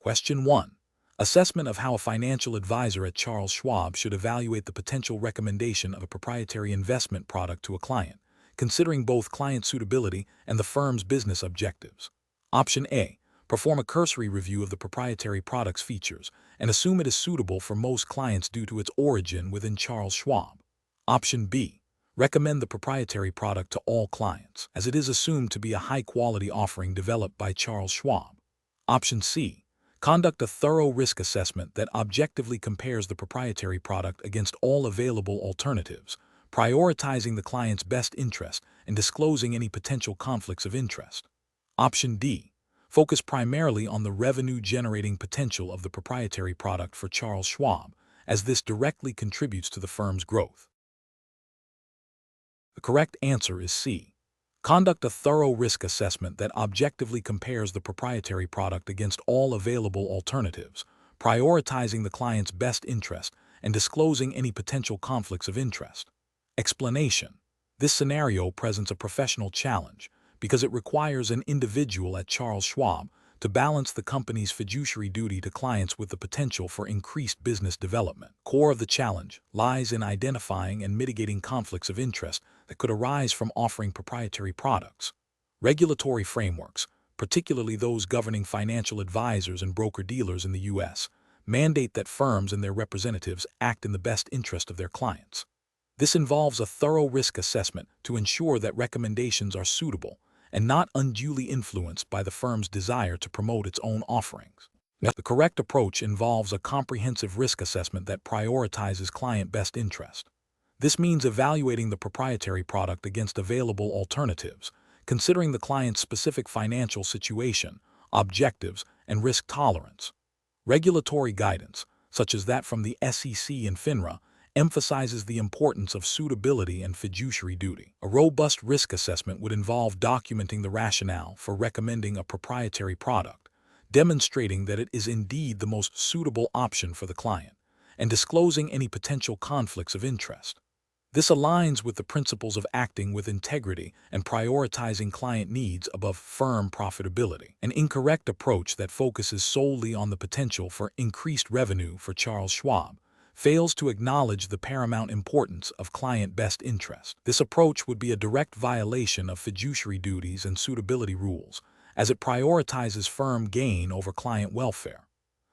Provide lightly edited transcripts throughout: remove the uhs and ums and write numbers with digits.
Question 1. Assessment of how a financial advisor at Charles Schwab should evaluate the potential recommendation of a proprietary investment product to a client, considering both client suitability and the firm's business objectives. Option A. Perform a cursory review of the proprietary product's features and assume it is suitable for most clients due to its origin within Charles Schwab. Option B. Recommend the proprietary product to all clients, as it is assumed to be a high-quality offering developed by Charles Schwab. Option C. Conduct a thorough risk assessment that objectively compares the proprietary product against all available alternatives, prioritizing the client's best interest and disclosing any potential conflicts of interest. Option D. Focus primarily on the revenue-generating potential of the proprietary product for Charles Schwab, as this directly contributes to the firm's growth. The correct answer is C. Conduct a thorough risk assessment that objectively compares the proprietary product against all available alternatives, prioritizing the client's best interest and disclosing any potential conflicts of interest. Explanation: this scenario presents a professional challenge because it requires an individual at Charles Schwab to balance the company's fiduciary duty to clients with the potential for increased business development. Core of the challenge lies in identifying and mitigating conflicts of interest that could arise from offering proprietary products. Regulatory frameworks, particularly those governing financial advisors and broker-dealers in the U.S., mandate that firms and their representatives act in the best interest of their clients. This involves a thorough risk assessment to ensure that recommendations are suitable and not unduly influenced by the firm's desire to promote its own offerings. The correct approach involves a comprehensive risk assessment that prioritizes client best interest. This means evaluating the proprietary product against available alternatives, considering the client's specific financial situation, objectives, and risk tolerance. Regulatory guidance, such as that from the SEC and FINRA, emphasizes the importance of suitability and fiduciary duty. A robust risk assessment would involve documenting the rationale for recommending a proprietary product, demonstrating that it is indeed the most suitable option for the client, and disclosing any potential conflicts of interest. This aligns with the principles of acting with integrity and prioritizing client needs above firm profitability. An incorrect approach that focuses solely on the potential for increased revenue for Charles Schwab fails to acknowledge the paramount importance of client best interest. This approach would be a direct violation of fiduciary duties and suitability rules, as it prioritizes firm gain over client welfare.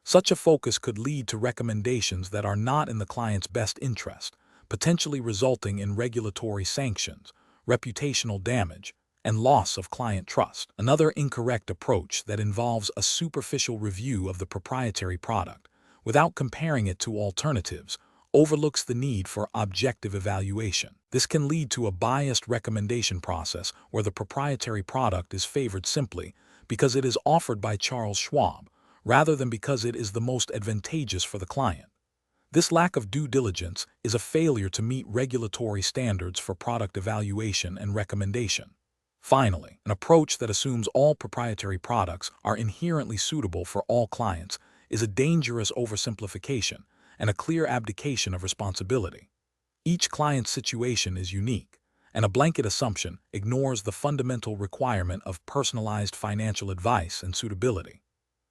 Such a focus could lead to recommendations that are not in the client's best interest, potentially resulting in regulatory sanctions, reputational damage, and loss of client trust. Another incorrect approach that involves a superficial review of the proprietary product without comparing it to alternatives overlooks the need for objective evaluation. This can lead to a biased recommendation process where the proprietary product is favored simply because it is offered by Charles Schwab, rather than because it is the most advantageous for the client. This lack of due diligence is a failure to meet regulatory standards for product evaluation and recommendation. Finally, an approach that assumes all proprietary products are inherently suitable for all clients is a dangerous oversimplification and a clear abdication of responsibility. Each client's situation is unique, and a blanket assumption ignores the fundamental requirement of personalized financial advice and suitability.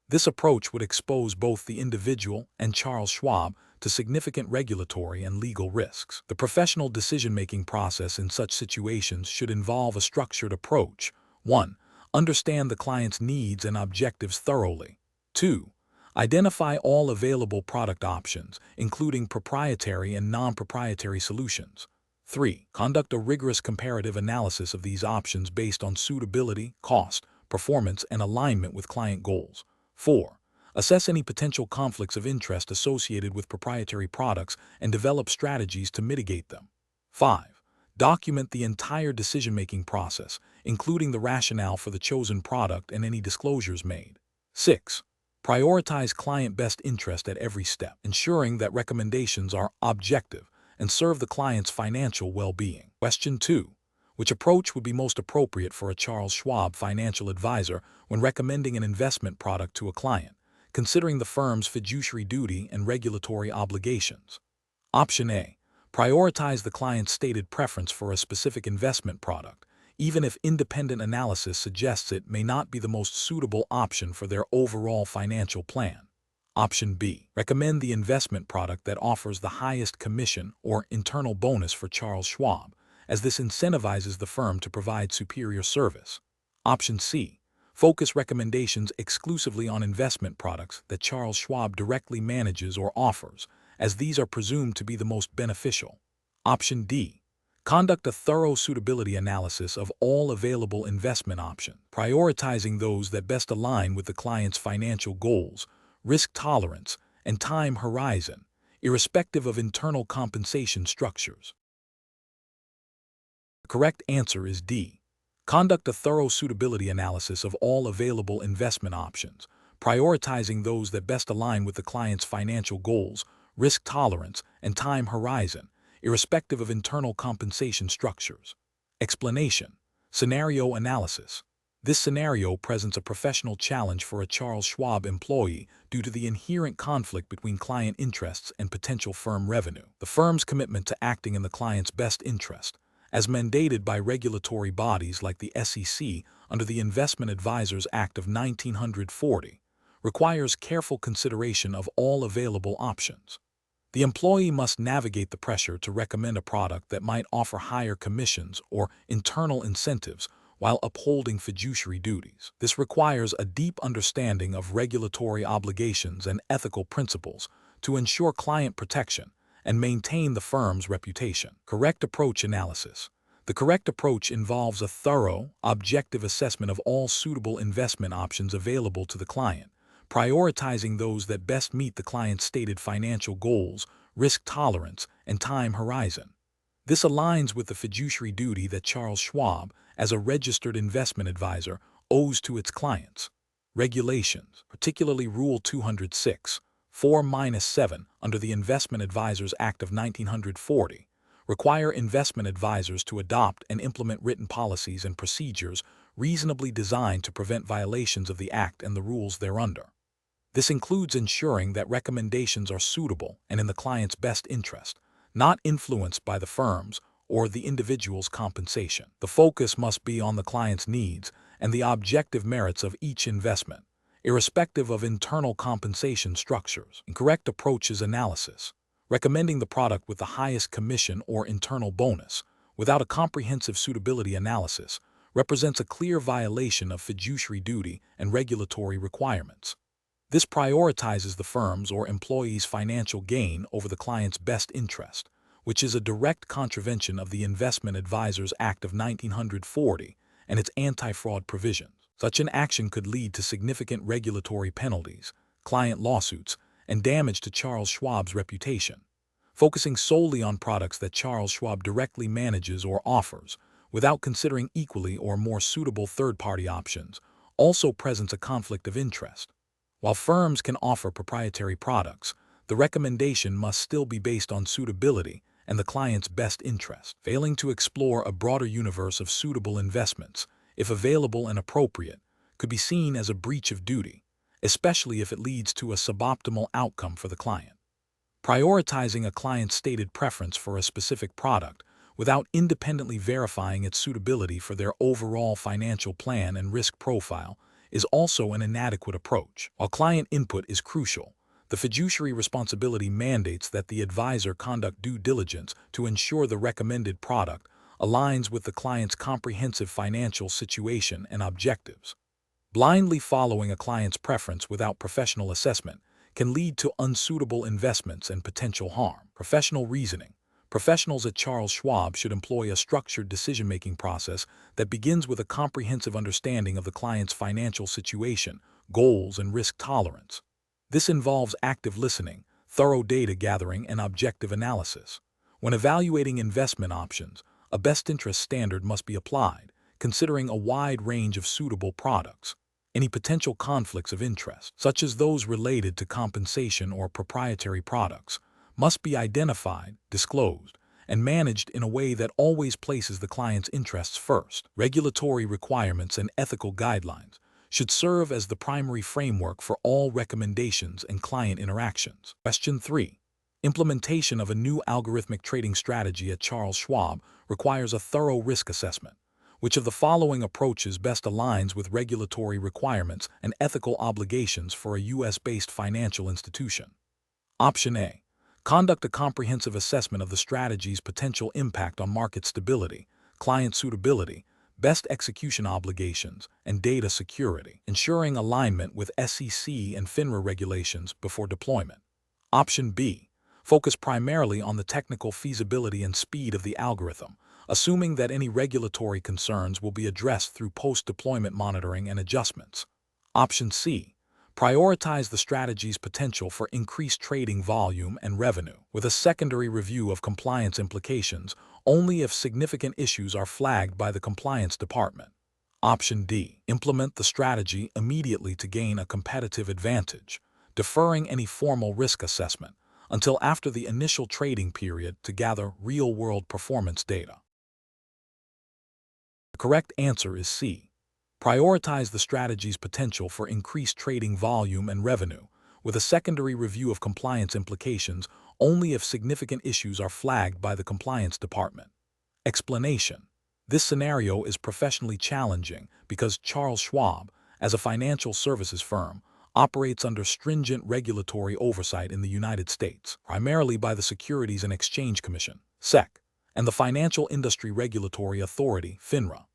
This approach would expose both the individual and Charles Schwab to significant regulatory and legal risks. The professional decision-making process in such situations should involve a structured approach. 1. Understand the client's needs and objectives thoroughly. 2. Identify all available product options, including proprietary and non-proprietary solutions. 3. Conduct a rigorous comparative analysis of these options based on suitability, cost, performance, and alignment with client goals. 4. Assess any potential conflicts of interest associated with proprietary products and develop strategies to mitigate them. 5. Document the entire decision-making process, including the rationale for the chosen product and any disclosures made. 6. Prioritize client best interest at every step, ensuring that recommendations are objective and serve the client's financial well-being. Question 2. Which approach would be most appropriate for a Charles Schwab financial advisor when recommending an investment product to a client, considering the firm's fiduciary duty and regulatory obligations? Option A. Prioritize the client's stated preference for a specific investment product, even if independent analysis suggests it may not be the most suitable option for their overall financial plan. Option B. Recommend the investment product that offers the highest commission or internal bonus for Charles Schwab, as this incentivizes the firm to provide superior service. Option C. Focus recommendations exclusively on investment products that Charles Schwab directly manages or offers, as these are presumed to be the most beneficial. Option D. Conduct a thorough suitability analysis of all available investment options, prioritizing those that best align with the client's financial goals, risk tolerance, and time horizon, irrespective of internal compensation structures. The correct answer is D. Conduct a thorough suitability analysis of all available investment options, prioritizing those that best align with the client's financial goals, risk tolerance, and time horizon, irrespective of internal compensation structures. Explanation: scenario analysis. This scenario presents a professional challenge for a Charles Schwab employee due to the inherent conflict between client interests and potential firm revenue. The firm's commitment to acting in the client's best interest, as mandated by regulatory bodies like the SEC under the Investment Advisors Act of 1940, requires careful consideration of all available options. The employee must navigate the pressure to recommend a product that might offer higher commissions or internal incentives while upholding fiduciary duties. This requires a deep understanding of regulatory obligations and ethical principles to ensure client protection and maintain the firm's reputation. Correct approach analysis. The correct approach involves a thorough, objective assessment of all suitable investment options available to the client, prioritizing those that best meet the client's stated financial goals, risk tolerance, and time horizon. This aligns with the fiduciary duty that Charles Schwab, as a registered investment advisor, owes to its clients. Regulations, particularly Rule 206, 4-7 under the Investment Advisors Act of 1940, require investment advisors to adopt and implement written policies and procedures reasonably designed to prevent violations of the Act and the rules thereunder. This includes ensuring that recommendations are suitable and in the client's best interest, not influenced by the firm's or the individual's compensation. The focus must be on the client's needs and the objective merits of each investment, irrespective of internal compensation structures. Incorrect approach is analysis. Recommending the product with the highest commission or internal bonus, without a comprehensive suitability analysis, represents a clear violation of fiduciary duty and regulatory requirements. This prioritizes the firm's or employee's financial gain over the client's best interest, which is a direct contravention of the Investment Advisors Act of 1940 and its anti-fraud provisions. Such an action could lead to significant regulatory penalties, client lawsuits, and damage to Charles Schwab's reputation. Focusing solely on products that Charles Schwab directly manages or offers, without considering equally or more suitable third-party options, also presents a conflict of interest. While firms can offer proprietary products, the recommendation must still be based on suitability and the client's best interest. Failing to explore a broader universe of suitable investments, if available and appropriate, could be seen as a breach of duty, especially if it leads to a suboptimal outcome for the client. Prioritizing a client's stated preference for a specific product without independently verifying its suitability for their overall financial plan and risk profile is also an inadequate approach. While client input is crucial, the fiduciary responsibility mandates that the advisor conduct due diligence to ensure the recommended product aligns with the client's comprehensive financial situation and objectives. Blindly following a client's preference without professional assessment can lead to unsuitable investments and potential harm. Professional reasoning. Professionals at Charles Schwab should employ a structured decision-making process that begins with a comprehensive understanding of the client's financial situation, goals, and risk tolerance. This involves active listening, thorough data gathering, and objective analysis. When evaluating investment options, a best interest standard must be applied, considering a wide range of suitable products. Any potential conflicts of interest, such as those related to compensation or proprietary products, must be identified, disclosed, and managed in a way that always places the client's interests first. Regulatory requirements and ethical guidelines should serve as the primary framework for all recommendations and client interactions. Question 3. Implementation of a new algorithmic trading strategy at Charles Schwab requires a thorough risk assessment. Which of the following approaches best aligns with regulatory requirements and ethical obligations for a U.S.-based financial institution? Option A. Conduct a comprehensive assessment of the strategy's potential impact on market stability, client suitability, best execution obligations, and data security, ensuring alignment with SEC and FINRA regulations before deployment. Option B. Focus primarily on the technical feasibility and speed of the algorithm, assuming that any regulatory concerns will be addressed through post-deployment monitoring and adjustments. Option C. Prioritize the strategy's potential for increased trading volume and revenue, with a secondary review of compliance implications only if significant issues are flagged by the compliance department. Option D. Implement the strategy immediately to gain a competitive advantage, deferring any formal risk assessment until after the initial trading period to gather real-world performance data. The correct answer is C. Prioritize the strategy's potential for increased trading volume and revenue, with a secondary review of compliance implications only if significant issues are flagged by the compliance department. Explanation: this scenario is professionally challenging because Charles Schwab, as a financial services firm, operates under stringent regulatory oversight in the United States, primarily by the Securities and Exchange Commission, SEC, and the Financial Industry Regulatory Authority, FINRA.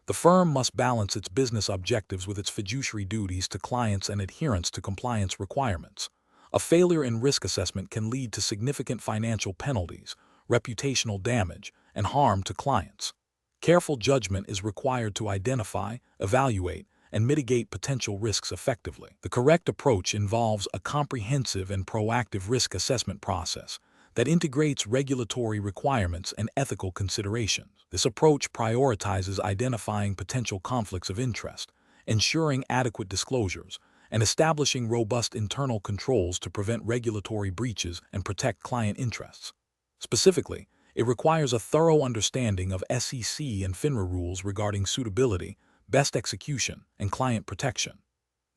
The firm must balance its business objectives with its fiduciary duties to clients and adherence to compliance requirements. A failure in risk assessment can lead to significant financial penalties, reputational damage, and harm to clients. Careful judgment is required to identify, evaluate, and mitigate potential risks effectively. The correct approach involves a comprehensive and proactive risk assessment process that integrates regulatory requirements and ethical considerations. This approach prioritizes identifying potential conflicts of interest, ensuring adequate disclosures, and establishing robust internal controls to prevent regulatory breaches and protect client interests. Specifically, it requires a thorough understanding of SEC and FINRA rules regarding suitability, best execution, and client protection.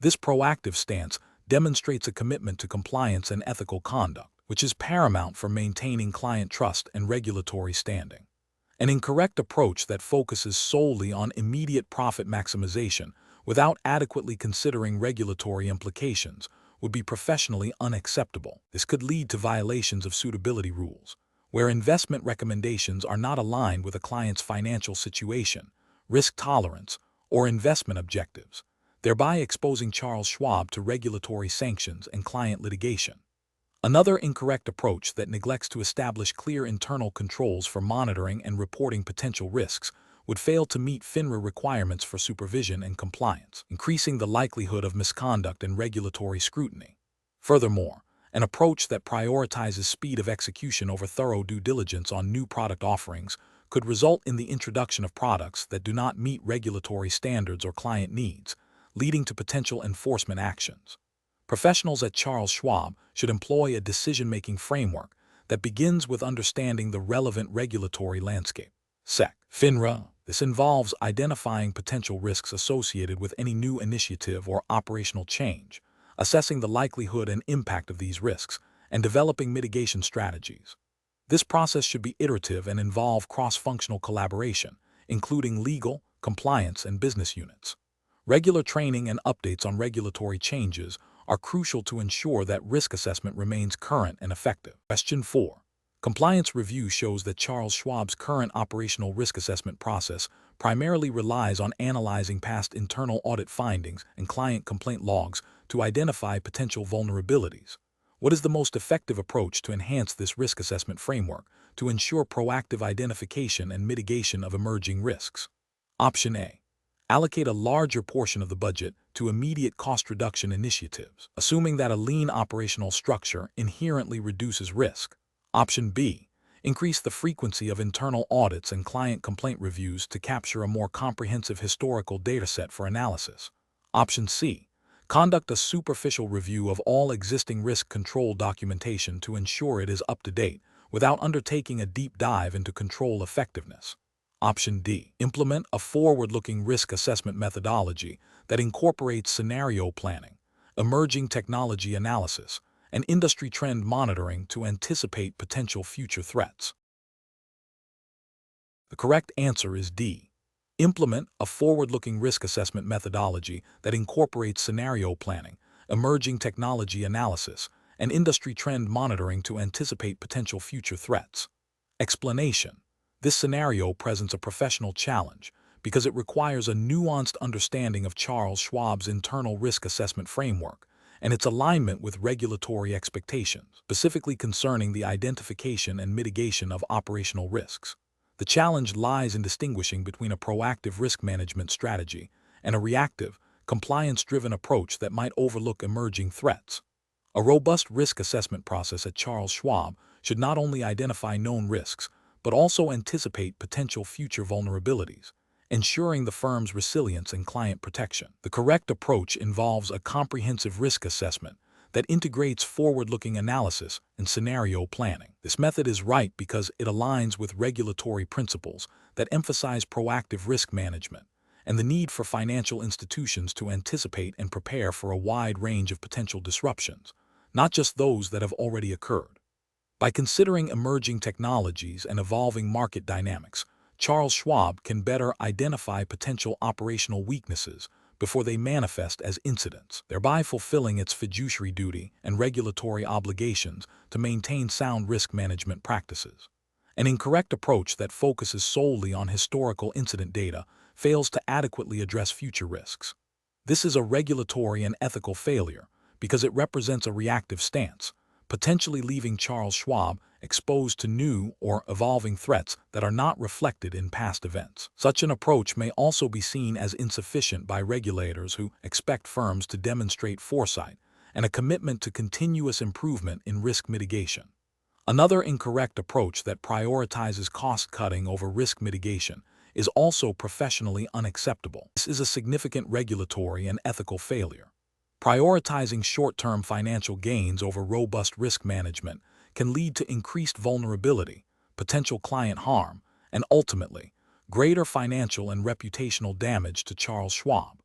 This proactive stance demonstrates a commitment to compliance and ethical conduct, which is paramount for maintaining client trust and regulatory standing. An incorrect approach that focuses solely on immediate profit maximization without adequately considering regulatory implications would be professionally unacceptable. This could lead to violations of suitability rules, where investment recommendations are not aligned with a client's financial situation, risk tolerance, or investment objectives, thereby exposing Charles Schwab to regulatory sanctions and client litigation. Another incorrect approach that neglects to establish clear internal controls for monitoring and reporting potential risks would fail to meet FINRA requirements for supervision and compliance, increasing the likelihood of misconduct and regulatory scrutiny. Furthermore, an approach that prioritizes speed of execution over thorough due diligence on new product offerings could result in the introduction of products that do not meet regulatory standards or client needs, leading to potential enforcement actions. Professionals at Charles Schwab should employ a decision-making framework that begins with understanding the relevant regulatory landscape. SEC, FINRA. This involves identifying potential risks associated with any new initiative or operational change, assessing the likelihood and impact of these risks, and developing mitigation strategies. This process should be iterative and involve cross-functional collaboration, including legal, compliance, and business units. Regular training and updates on regulatory changes are crucial to ensure that risk assessment remains current and effective. Question 4. Compliance review shows that Charles Schwab's current operational risk assessment process primarily relies on analyzing past internal audit findings and client complaint logs to identify potential vulnerabilities. What is the most effective approach to enhance this risk assessment framework to ensure proactive identification and mitigation of emerging risks? Option A. Allocate a larger portion of the budget to immediate cost reduction initiatives, assuming that a lean operational structure inherently reduces risk. Option B. Increase the frequency of internal audits and client complaint reviews to capture a more comprehensive historical dataset for analysis. Option C. Conduct a superficial review of all existing risk control documentation to ensure it is up to date, without undertaking a deep dive into control effectiveness. Option D. Implement a forward-looking risk assessment methodology that incorporates scenario planning, emerging technology analysis, and industry trend monitoring to anticipate potential future threats. The correct answer is D. Implement a forward-looking risk assessment methodology that incorporates scenario planning, emerging technology analysis, and industry trend monitoring to anticipate potential future threats. Explanation: this scenario presents a professional challenge because it requires a nuanced understanding of Charles Schwab's internal risk assessment framework and its alignment with regulatory expectations, specifically concerning the identification and mitigation of operational risks. The challenge lies in distinguishing between a proactive risk management strategy and a reactive, compliance-driven approach that might overlook emerging threats. A robust risk assessment process at Charles Schwab should not only identify known risks, but also anticipate potential future vulnerabilities, ensuring the firm's resilience and client protection. The correct approach involves a comprehensive risk assessment that integrates forward-looking analysis and scenario planning. This method is right because it aligns with regulatory principles that emphasize proactive risk management and the need for financial institutions to anticipate and prepare for a wide range of potential disruptions, not just those that have already occurred. By considering emerging technologies and evolving market dynamics, Charles Schwab can better identify potential operational weaknesses before they manifest as incidents, thereby fulfilling its fiduciary duty and regulatory obligations to maintain sound risk management practices. An incorrect approach that focuses solely on historical incident data fails to adequately address future risks. This is a regulatory and ethical failure because it represents a reactive stance, potentially leaving Charles Schwab exposed to new or evolving threats that are not reflected in past events. Such an approach may also be seen as insufficient by regulators who expect firms to demonstrate foresight and a commitment to continuous improvement in risk mitigation. Another incorrect approach that prioritizes cost-cutting over risk mitigation is also professionally unacceptable. This is a significant regulatory and ethical failure. Prioritizing short-term financial gains over robust risk management can lead to increased vulnerability, potential client harm, and ultimately, greater financial and reputational damage to Charles Schwab.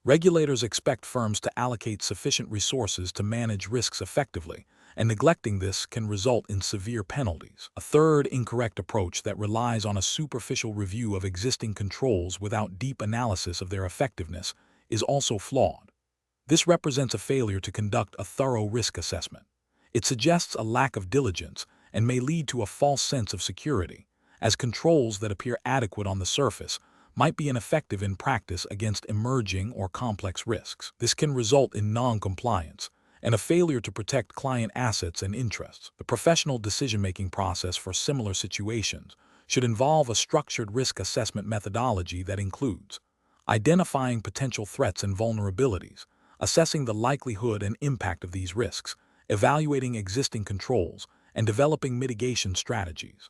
Regulators expect firms to allocate sufficient resources to manage risks effectively, and neglecting this can result in severe penalties. A third incorrect approach that relies on a superficial review of existing controls without deep analysis of their effectiveness is also flawed. This represents a failure to conduct a thorough risk assessment. It suggests a lack of diligence and may lead to a false sense of security, as controls that appear adequate on the surface might be ineffective in practice against emerging or complex risks. This can result in non-compliance and a failure to protect client assets and interests. The professional decision-making process for similar situations should involve a structured risk assessment methodology that includes identifying potential threats and vulnerabilities, assessing the likelihood and impact of these risks, evaluating existing controls, and developing mitigation strategies.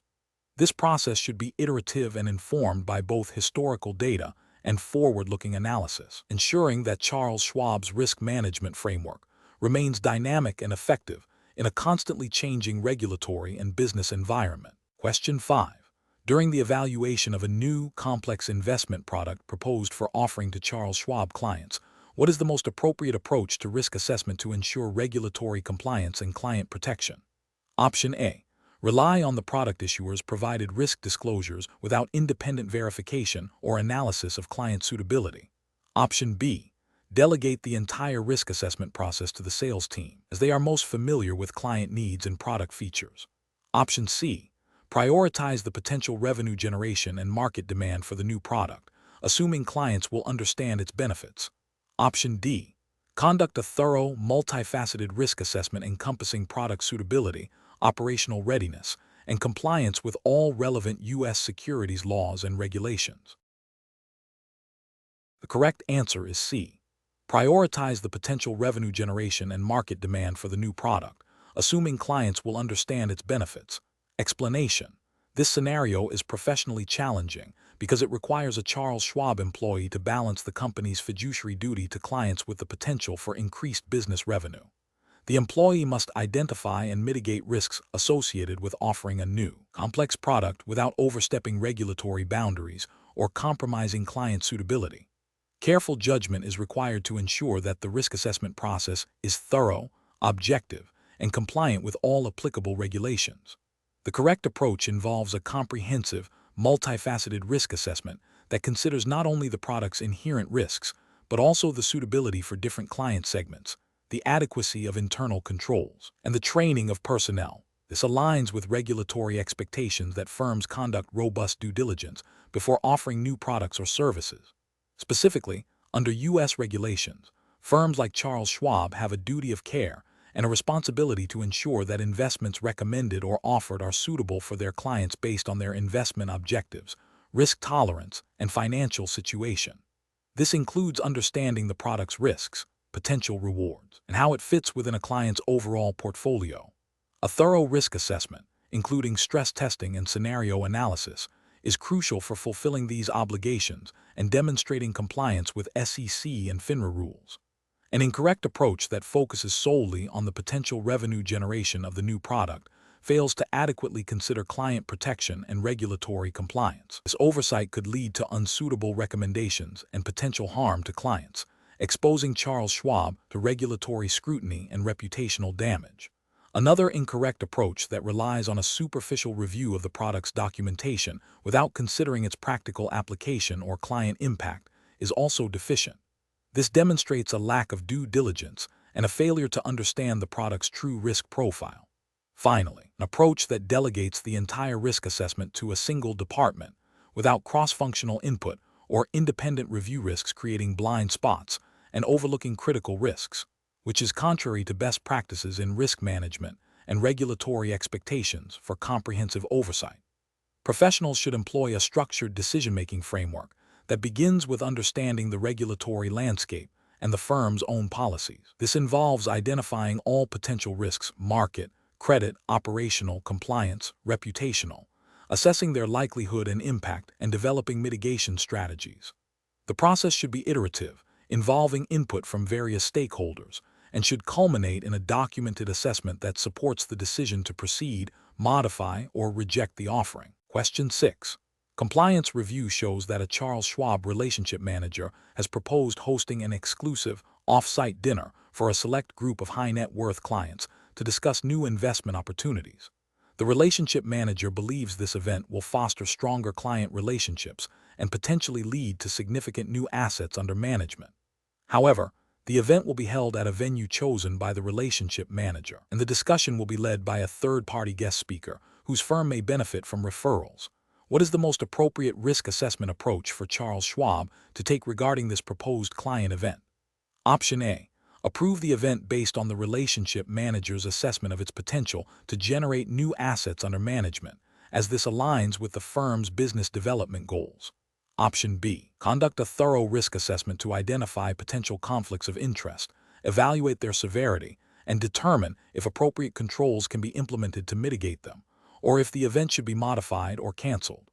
This process should be iterative and informed by both historical data and forward-looking analysis, ensuring that Charles Schwab's risk management framework remains dynamic and effective in a constantly changing regulatory and business environment. Question 5. During the evaluation of a new, complex investment product proposed for offering to Charles Schwab clients, what is the most appropriate approach to risk assessment to ensure regulatory compliance and client protection? Option A. Rely on the product issuer's provided risk disclosures without independent verification or analysis of client suitability. Option B. Delegate the entire risk assessment process to the sales team, as they are most familiar with client needs and product features. Option C. Prioritize the potential revenue generation and market demand for the new product, assuming clients will understand its benefits. Option D. Conduct a thorough, multifaceted risk assessment encompassing product suitability, operational readiness, and compliance with all relevant U.S. securities laws and regulations. The correct answer is C. Prioritize the potential revenue generation and market demand for the new product, assuming clients will understand its benefits. Explanation: this scenario is professionally challenging because it requires a Charles Schwab employee to balance the company's fiduciary duty to clients with the potential for increased business revenue. The employee must identify and mitigate risks associated with offering a new, complex product without overstepping regulatory boundaries or compromising client suitability. Careful judgment is required to ensure that the risk assessment process is thorough, objective, and compliant with all applicable regulations. The correct approach involves a comprehensive, multifaceted risk assessment that considers not only the product's inherent risks, but also the suitability for different client segments, the adequacy of internal controls, and the training of personnel. This aligns with regulatory expectations that firms conduct robust due diligence before offering new products or services. Specifically, under U.S. regulations, firms like Charles Schwab have a duty of care and a responsibility to ensure that investments recommended or offered are suitable for their clients based on their investment objectives, risk tolerance, and financial situation. This includes understanding the product's risks, potential rewards, and how it fits within a client's overall portfolio. A thorough risk assessment, including stress testing and scenario analysis, is crucial for fulfilling these obligations and demonstrating compliance with SEC and FINRA rules. An incorrect approach that focuses solely on the potential revenue generation of the new product fails to adequately consider client protection and regulatory compliance. This oversight could lead to unsuitable recommendations and potential harm to clients, exposing Charles Schwab to regulatory scrutiny and reputational damage. Another incorrect approach that relies on a superficial review of the product's documentation without considering its practical application or client impact is also deficient. This demonstrates a lack of due diligence and a failure to understand the product's true risk profile. Finally, an approach that delegates the entire risk assessment to a single department without cross-functional input or independent review risks creating blind spots and overlooking critical risks, which is contrary to best practices in risk management and regulatory expectations for comprehensive oversight. Professionals should employ a structured decision-making framework that begins with understanding the regulatory landscape and the firm's own policies. This involves identifying all potential risks: market, credit, operational, compliance, reputational, assessing their likelihood and impact, and developing mitigation strategies. The process should be iterative, involving input from various stakeholders, and should culminate in a documented assessment that supports the decision to proceed, modify, or reject the offering. Question 6. Compliance review shows that a Charles Schwab relationship manager has proposed hosting an exclusive, off-site dinner for a select group of high-net-worth clients to discuss new investment opportunities. The relationship manager believes this event will foster stronger client relationships and potentially lead to significant new assets under management. However, the event will be held at a venue chosen by the relationship manager, and the discussion will be led by a third-party guest speaker whose firm may benefit from referrals. What is the most appropriate risk assessment approach for Charles Schwab to take regarding this proposed client event? Option A. Approve the event based on the relationship manager's assessment of its potential to generate new assets under management, as this aligns with the firm's business development goals. Option B. Conduct a thorough risk assessment to identify potential conflicts of interest, evaluate their severity, and determine if appropriate controls can be implemented to mitigate them, or if the event should be modified or canceled.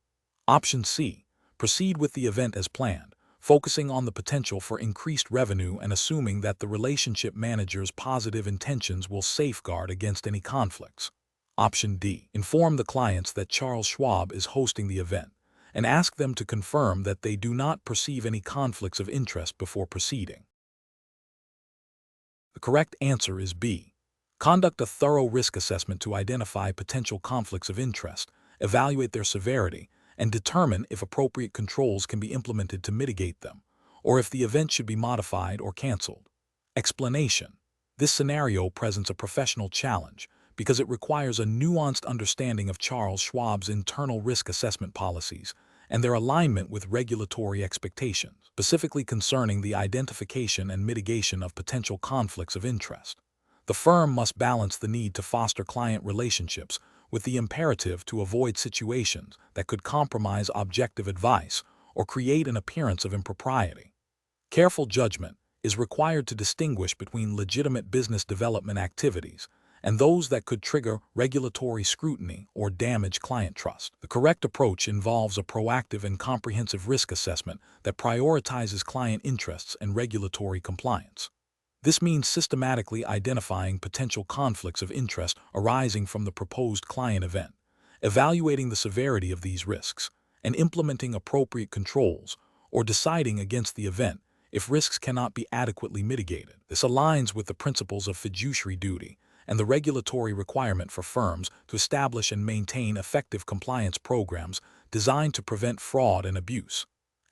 Option C. Proceed with the event as planned, focusing on the potential for increased revenue and assuming that the relationship manager's positive intentions will safeguard against any conflicts. Option D. Inform the clients that Charles Schwab is hosting the event, and ask them to confirm that they do not perceive any conflicts of interest before proceeding. The correct answer is B. Conduct a thorough risk assessment to identify potential conflicts of interest, evaluate their severity, and determine if appropriate controls can be implemented to mitigate them, or if the event should be modified or canceled. Explanation: this scenario presents a professional challenge because it requires a nuanced understanding of Charles Schwab's internal risk assessment policies and their alignment with regulatory expectations, specifically concerning the identification and mitigation of potential conflicts of interest. The firm must balance the need to foster client relationships with the imperative to avoid situations that could compromise objective advice or create an appearance of impropriety. Careful judgment is required to distinguish between legitimate business development activities and those that could trigger regulatory scrutiny or damage client trust. The correct approach involves a proactive and comprehensive risk assessment that prioritizes client interests and regulatory compliance. This means systematically identifying potential conflicts of interest arising from the proposed client event, evaluating the severity of these risks, and implementing appropriate controls, or deciding against the event if risks cannot be adequately mitigated. This aligns with the principles of fiduciary duty and the regulatory requirement for firms to establish and maintain effective compliance programs designed to prevent fraud and abuse.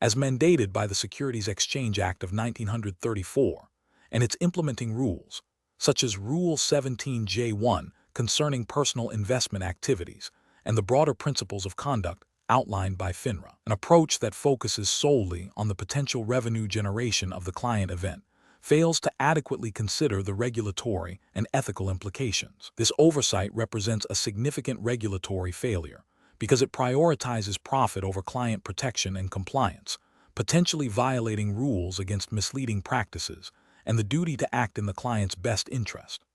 as mandated by the Securities Exchange Act of 1934 and its implementing rules, such as Rule 17J1 concerning personal investment activities and the broader principles of conduct outlined by FINRA. An approach that focuses solely on the potential revenue generation of the client event fails to adequately consider the regulatory and ethical implications. This oversight represents a significant regulatory failure because it prioritizes profit over client protection and compliance, potentially violating rules against misleading practices and the duty to act in the client's best interest.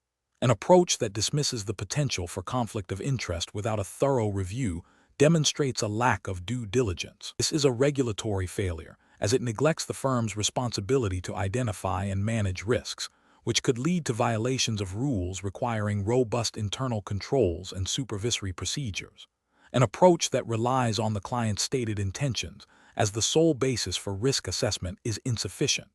An approach that dismisses the potential for conflict of interest without a thorough review demonstrates a lack of due diligence. This is a regulatory failure, as it neglects the firm's responsibility to identify and manage risks, which could lead to violations of rules requiring robust internal controls and supervisory procedures. An approach that relies on the client's stated intentions as the sole basis for risk assessment is insufficient.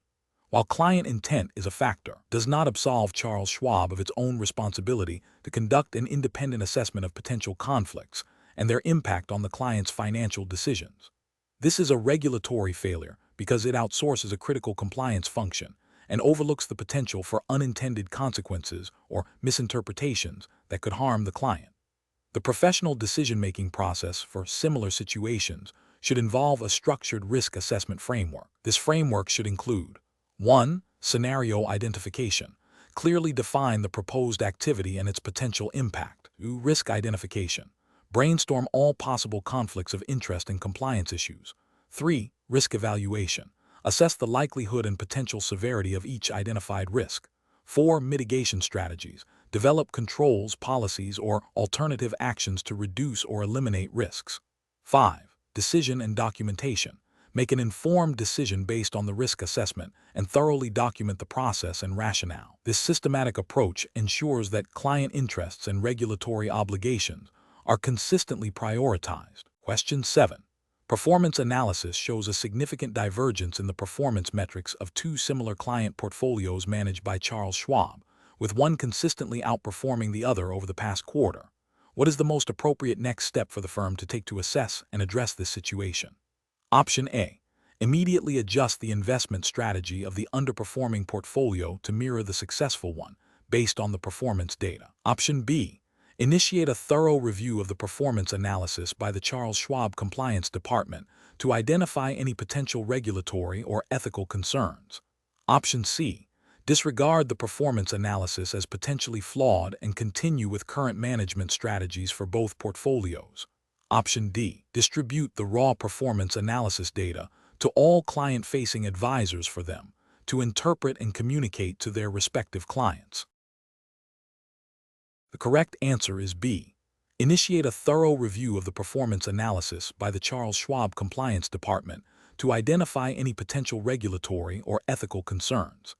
While client intent is a factor, does not absolve Charles Schwab of its own responsibility to conduct an independent assessment of potential conflicts and their impact on the client's financial decisions. This is a regulatory failure because it outsources a critical compliance function and overlooks the potential for unintended consequences or misinterpretations that could harm the client. The professional decision-making process for similar situations should involve a structured risk assessment framework. This framework should include 1. Scenario identification. Clearly define the proposed activity and its potential impact. 2. Risk identification. Brainstorm all possible conflicts of interest and compliance issues. 3. Risk evaluation. Assess the likelihood and potential severity of each identified risk. 4. Mitigation strategies. Develop controls, policies, or alternative actions to reduce or eliminate risks. 5. Decision and documentation. Make an informed decision based on the risk assessment and thoroughly document the process and rationale. This systematic approach ensures that client interests and regulatory obligations are consistently prioritized. Question 7. Performance analysis shows a significant divergence in the performance metrics of two similar client portfolios managed by Charles Schwab, with one consistently outperforming the other over the past quarter. What is the most appropriate next step for the firm to take to assess and address this situation? Option A. Immediately adjust the investment strategy of the underperforming portfolio to mirror the successful one, based on the performance data. Option B. Initiate a thorough review of the performance analysis by the Charles Schwab Compliance Department to identify any potential regulatory or ethical concerns. Option C. Disregard the performance analysis as potentially flawed and continue with current management strategies for both portfolios. Option D. Distribute the raw performance analysis data to all client-facing advisors for them to interpret and communicate to their respective clients. The correct answer is B. Initiate a thorough review of the performance analysis by the Charles Schwab Compliance Department to identify any potential regulatory or ethical concerns.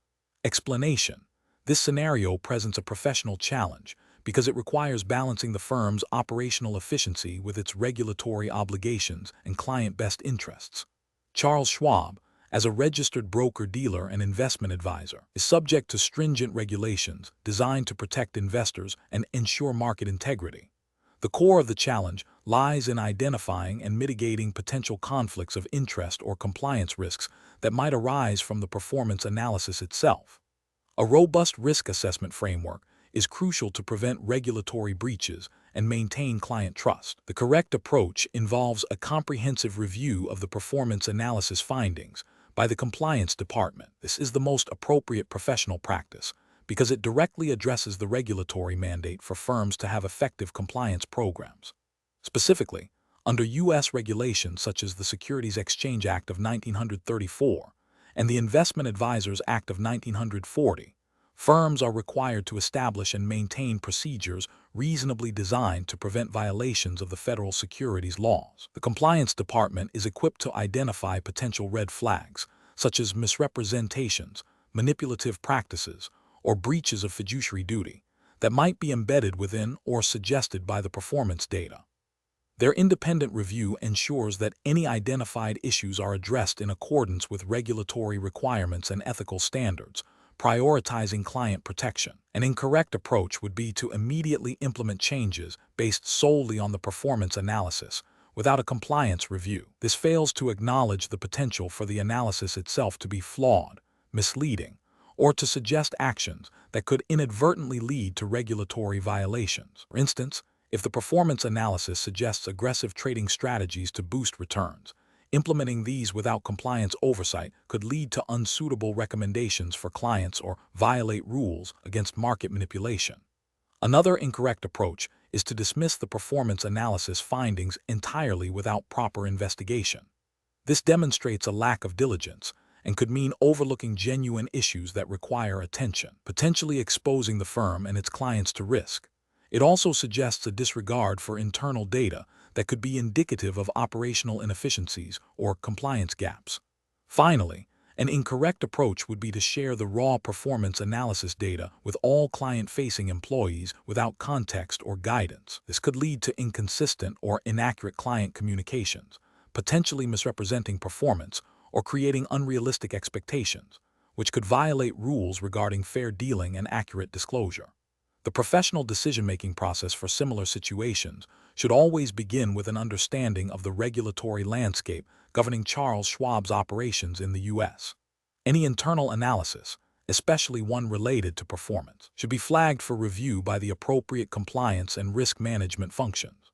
Explanation. This scenario presents a professional challenge because it requires balancing the firm's operational efficiency with its regulatory obligations and client best interests. Charles Schwab, as a registered broker-dealer and investment advisor, is subject to stringent regulations designed to protect investors and ensure market integrity. The core of the challenge lies in identifying and mitigating potential conflicts of interest or compliance risks that might arise from the performance analysis itself. A robust risk assessment framework is crucial to prevent regulatory breaches and maintain client trust. The correct approach involves a comprehensive review of the performance analysis findings by the Compliance Department. This is the most appropriate professional practice because it directly addresses the regulatory mandate for firms to have effective compliance programs. Specifically, under U.S. regulations such as the Securities Exchange Act of 1934 and the Investment Advisors Act of 1940, firms are required to establish and maintain procedures reasonably designed to prevent violations of the federal securities laws. The Compliance Department is equipped to identify potential red flags, such as misrepresentations, manipulative practices, or breaches of fiduciary duty, that might be embedded within or suggested by the performance data. Their independent review ensures that any identified issues are addressed in accordance with regulatory requirements and ethical standards, prioritizing client protection. An incorrect approach would be to immediately implement changes based solely on the performance analysis, without a compliance review. This fails to acknowledge the potential for the analysis itself to be flawed, misleading, or to suggest actions that could inadvertently lead to regulatory violations. For instance, if the performance analysis suggests aggressive trading strategies to boost returns, implementing these without compliance oversight could lead to unsuitable recommendations for clients or violate rules against market manipulation. Another incorrect approach is to dismiss the performance analysis findings entirely without proper investigation. This demonstrates a lack of diligence and could mean overlooking genuine issues that require attention, potentially exposing the firm and its clients to risk. It also suggests a disregard for internal data that could be indicative of operational inefficiencies or compliance gaps. Finally, an incorrect approach would be to share the raw performance analysis data with all client-facing employees without context or guidance. This could lead to inconsistent or inaccurate client communications, potentially misrepresenting performance or creating unrealistic expectations, which could violate rules regarding fair dealing and accurate disclosure. The professional decision-making process for similar situations should always begin with an understanding of the regulatory landscape governing Charles Schwab's operations in the U.S. Any internal analysis, especially one related to performance, should be flagged for review by the appropriate compliance and risk management functions.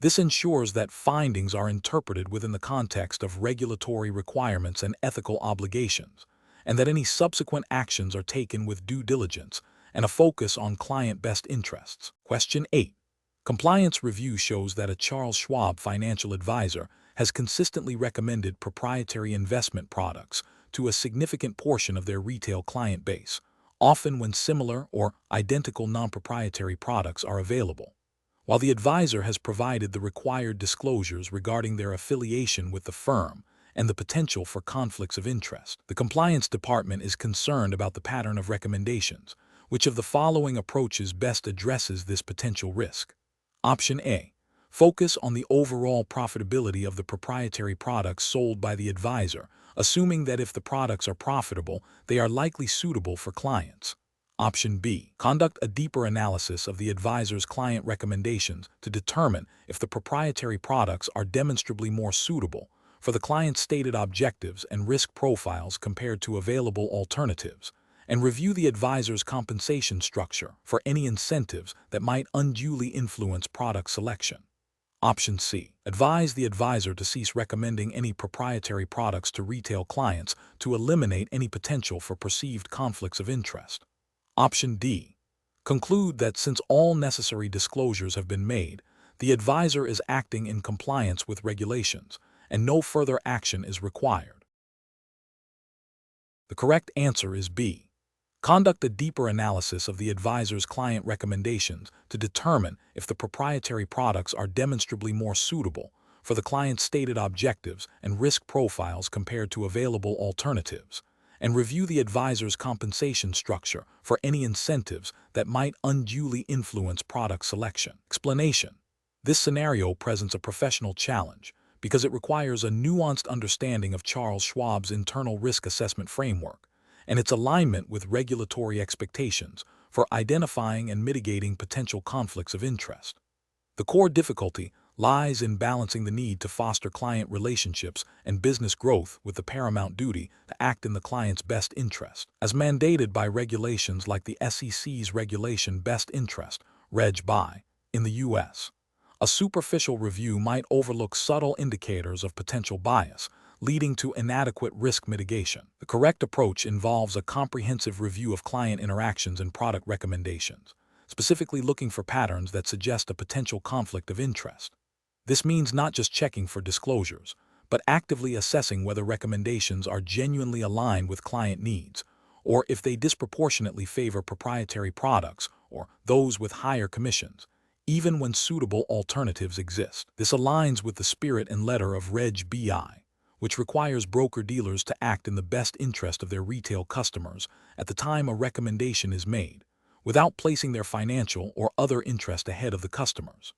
This ensures that findings are interpreted within the context of regulatory requirements and ethical obligations, and that any subsequent actions are taken with due diligence and a focus on client best interests. Question 8. Compliance review shows that a Charles Schwab financial advisor has consistently recommended proprietary investment products to a significant portion of their retail client base, often when similar or identical non-proprietary products are available. While the advisor has provided the required disclosures regarding their affiliation with the firm and the potential for conflicts of interest, the compliance department is concerned about the pattern of recommendations. Which of the following approaches best addresses this potential risk? Option A. Focus on the overall profitability of the proprietary products sold by the advisor, assuming that if the products are profitable, they are likely suitable for clients. Option B. Conduct a deeper analysis of the advisor's client recommendations to determine if the proprietary products are demonstrably more suitable for the client's stated objectives and risk profiles compared to available alternatives, and review the advisor's compensation structure for any incentives that might unduly influence product selection. Option C. Advise the advisor to cease recommending any proprietary products to retail clients to eliminate any potential for perceived conflicts of interest. Option D. Conclude that since all necessary disclosures have been made, the advisor is acting in compliance with regulations, and no further action is required. The correct answer is B. Conduct a deeper analysis of the advisor's client recommendations to determine if the proprietary products are demonstrably more suitable for the client's stated objectives and risk profiles compared to available alternatives, and review the advisor's compensation structure for any incentives that might unduly influence product selection. Explanation. This scenario presents a professional challenge because it requires a nuanced understanding of Charles Schwab's internal risk assessment framework and its alignment with regulatory expectations for identifying and mitigating potential conflicts of interest. The core difficulty lies in balancing the need to foster client relationships and business growth with the paramount duty to act in the client's best interest, as mandated by regulations like the SEC's Regulation Best Interest, Reg BI, in the U.S. A superficial review might overlook subtle indicators of potential bias, leading to inadequate risk mitigation. The correct approach involves a comprehensive review of client interactions and product recommendations, specifically looking for patterns that suggest a potential conflict of interest. This means not just checking for disclosures, but actively assessing whether recommendations are genuinely aligned with client needs, or if they disproportionately favor proprietary products or those with higher commissions, even when suitable alternatives exist. This aligns with the spirit and letter of Reg BI, which requires broker-dealers to act in the best interest of their retail customers at the time a recommendation is made, without placing their financial or other interest ahead of the customers.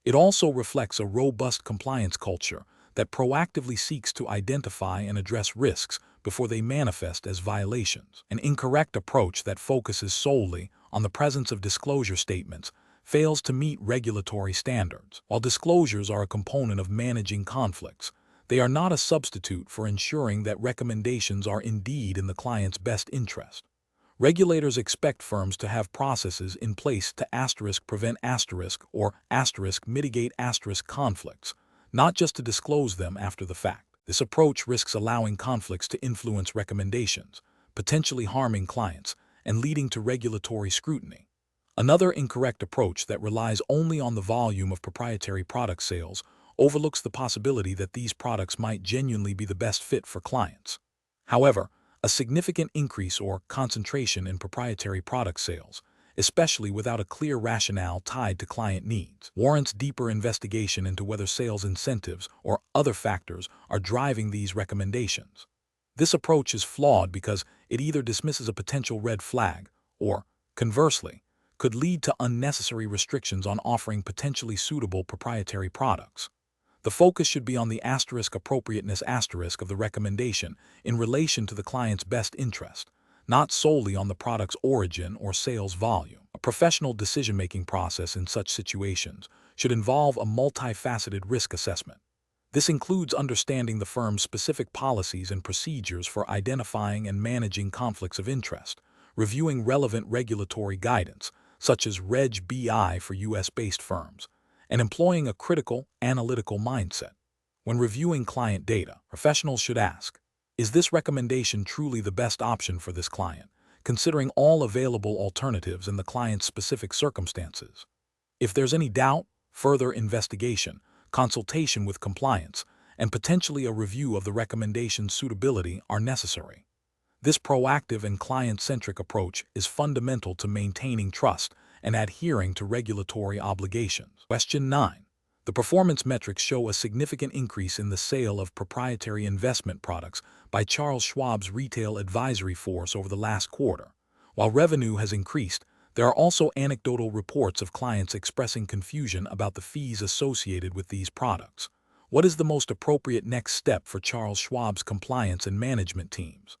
It also reflects a robust compliance culture that proactively seeks to identify and address risks before they manifest as violations. An incorrect approach that focuses solely on the presence of disclosure statements fails to meet regulatory standards. While disclosures are a component of managing conflicts, they are not a substitute for ensuring that recommendations are indeed in the client's best interest. Regulators expect firms to have processes in place to prevent or mitigate conflicts, not just to disclose them after the fact. This approach risks allowing conflicts to influence recommendations, potentially harming clients and leading to regulatory scrutiny. Another incorrect approach that relies only on the volume of proprietary product sales overlooks the possibility that these products might genuinely be the best fit for clients. However, a significant increase or concentration in proprietary product sales, especially without a clear rationale tied to client needs, warrants deeper investigation into whether sales incentives or other factors are driving these recommendations. This approach is flawed because it either dismisses a potential red flag or, conversely, could lead to unnecessary restrictions on offering potentially suitable proprietary products. The focus should be on the appropriateness of the recommendation in relation to the client's best interest, not solely on the product's origin or sales volume. A professional decision-making process in such situations should involve a multifaceted risk assessment. This includes understanding the firm's specific policies and procedures for identifying and managing conflicts of interest, reviewing relevant regulatory guidance, such as Reg BI for U.S.-based firms, and employing a critical, analytical mindset. When reviewing client data, professionals should ask, is this recommendation truly the best option for this client, considering all available alternatives in the client's specific circumstances? If there's any doubt, further investigation, consultation with compliance, and potentially a review of the recommendation's suitability are necessary. This proactive and client-centric approach is fundamental to maintaining trust and adhering to regulatory obligations. Question 9. The performance metrics show a significant increase in the sale of proprietary investment products by Charles Schwab's retail advisory force over the last quarter. While revenue has increased, there are also anecdotal reports of clients expressing confusion about the fees associated with these products. What is the most appropriate next step for Charles Schwab's compliance and management teams?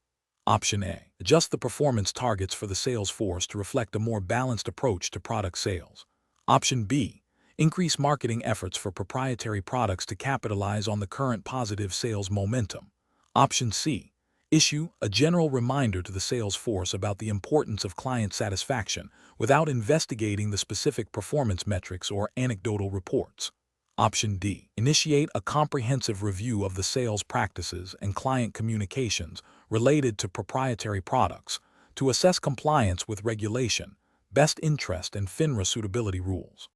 Option A. Adjust the performance targets for the sales force to reflect a more balanced approach to product sales. Option B. Increase marketing efforts for proprietary products to capitalize on the current positive sales momentum. Option C. Issue a general reminder to the sales force about the importance of client satisfaction without investigating the specific performance metrics or anecdotal reports. Option D. Initiate a comprehensive review of the sales practices and client communications related to proprietary products to assess compliance with regulation, best interest, and FINRA suitability rules.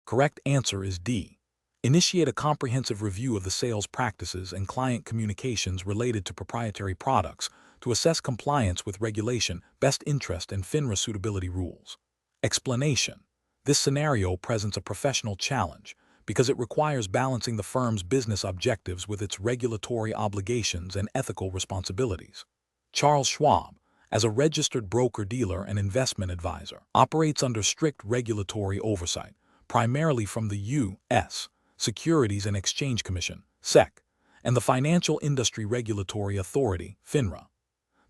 Correct answer is D. Initiate a comprehensive review of the sales practices and client communications related to proprietary products to assess compliance with regulation, best interest, and FINRA suitability rules. Explanation. This scenario presents a professional challenge because it requires balancing the firm's business objectives with its regulatory obligations and ethical responsibilities. Charles Schwab, as a registered broker-dealer and investment advisor, operates under strict regulatory oversight, primarily from the U.S. Securities and Exchange Commission, SEC, and the Financial Industry Regulatory Authority, FINRA.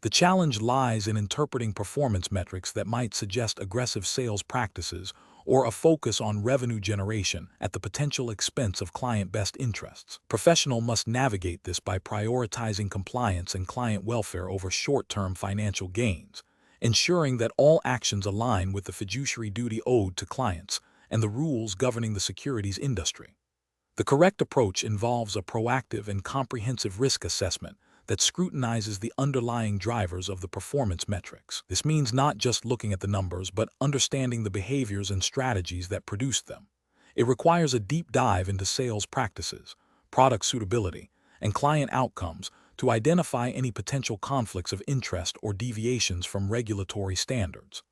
The challenge lies in interpreting performance metrics that might suggest aggressive sales practices or a focus on revenue generation at the potential expense of client best interests. Professionals must navigate this by prioritizing compliance and client welfare over short-term financial gains, ensuring that all actions align with the fiduciary duty owed to clients and the rules governing the securities industry. The correct approach involves a proactive and comprehensive risk assessment that scrutinizes the underlying drivers of the performance metrics. This means not just looking at the numbers, but understanding the behaviors and strategies that produce them. It requires a deep dive into sales practices, product suitability, and client outcomes to identify any potential conflicts of interest or deviations from regulatory standards.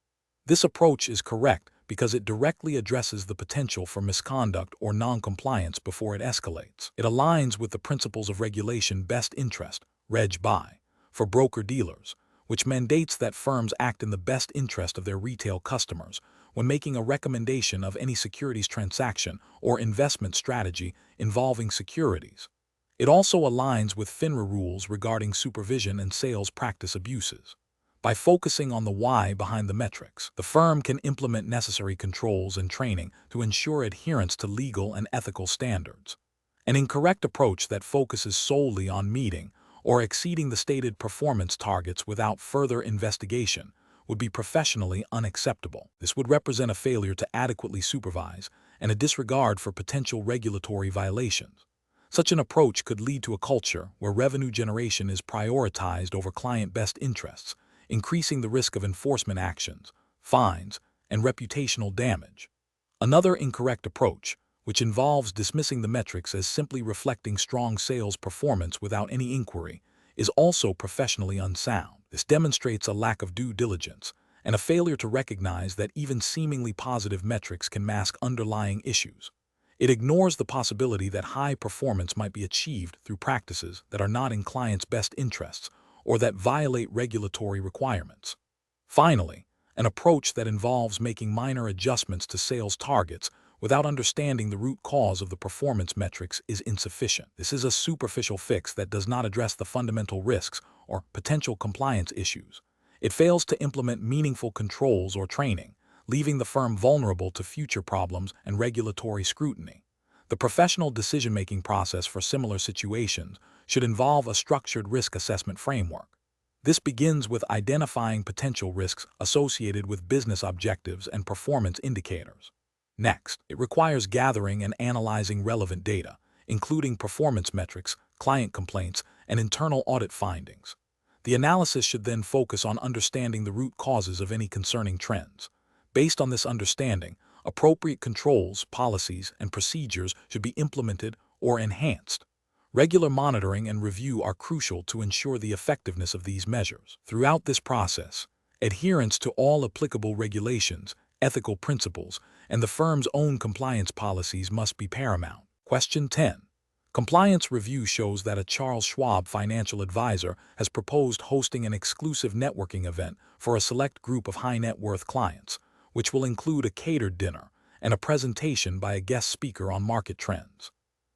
This approach is correct because it directly addresses the potential for misconduct or non-compliance before it escalates. It aligns with the principles of regulation best interest, Reg BI, for broker-dealers, which mandates that firms act in the best interest of their retail customers when making a recommendation of any securities transaction or investment strategy involving securities. It also aligns with FINRA rules regarding supervision and sales practice abuses. By focusing on the why behind the metrics, the firm can implement necessary controls and training to ensure adherence to legal and ethical standards. An incorrect approach that focuses solely on meeting or exceeding the stated performance targets without further investigation would be professionally unacceptable. This would represent a failure to adequately supervise and a disregard for potential regulatory violations. Such an approach could lead to a culture where revenue generation is prioritized over client best interests, increasing the risk of enforcement actions, fines, and reputational damage. Another incorrect approach, which involves dismissing the metrics as simply reflecting strong sales performance without any inquiry, is also professionally unsound. This demonstrates a lack of due diligence and a failure to recognize that even seemingly positive metrics can mask underlying issues. It ignores the possibility that high performance might be achieved through practices that are not in clients' best interests or that violate regulatory requirements. Finally, an approach that involves making minor adjustments to sales targets without understanding the root cause of the performance metrics is insufficient. This is a superficial fix that does not address the fundamental risks or potential compliance issues. It fails to implement meaningful controls or training, leaving the firm vulnerable to future problems and regulatory scrutiny. The professional decision-making process for similar situations should involve a structured risk assessment framework. This begins with identifying potential risks associated with business objectives and performance indicators. Next, it requires gathering and analyzing relevant data, including performance metrics, client complaints, and internal audit findings. The analysis should then focus on understanding the root causes of any concerning trends. Based on this understanding, appropriate controls, policies, and procedures should be implemented or enhanced. Regular monitoring and review are crucial to ensure the effectiveness of these measures. Throughout this process, adherence to all applicable regulations, ethical principles, and the firm's own compliance policies must be paramount. Question 10. Compliance review shows that a Charles Schwab financial advisor has proposed hosting an exclusive networking event for a select group of high-net-worth clients, which will include a catered dinner and a presentation by a guest speaker on market trends.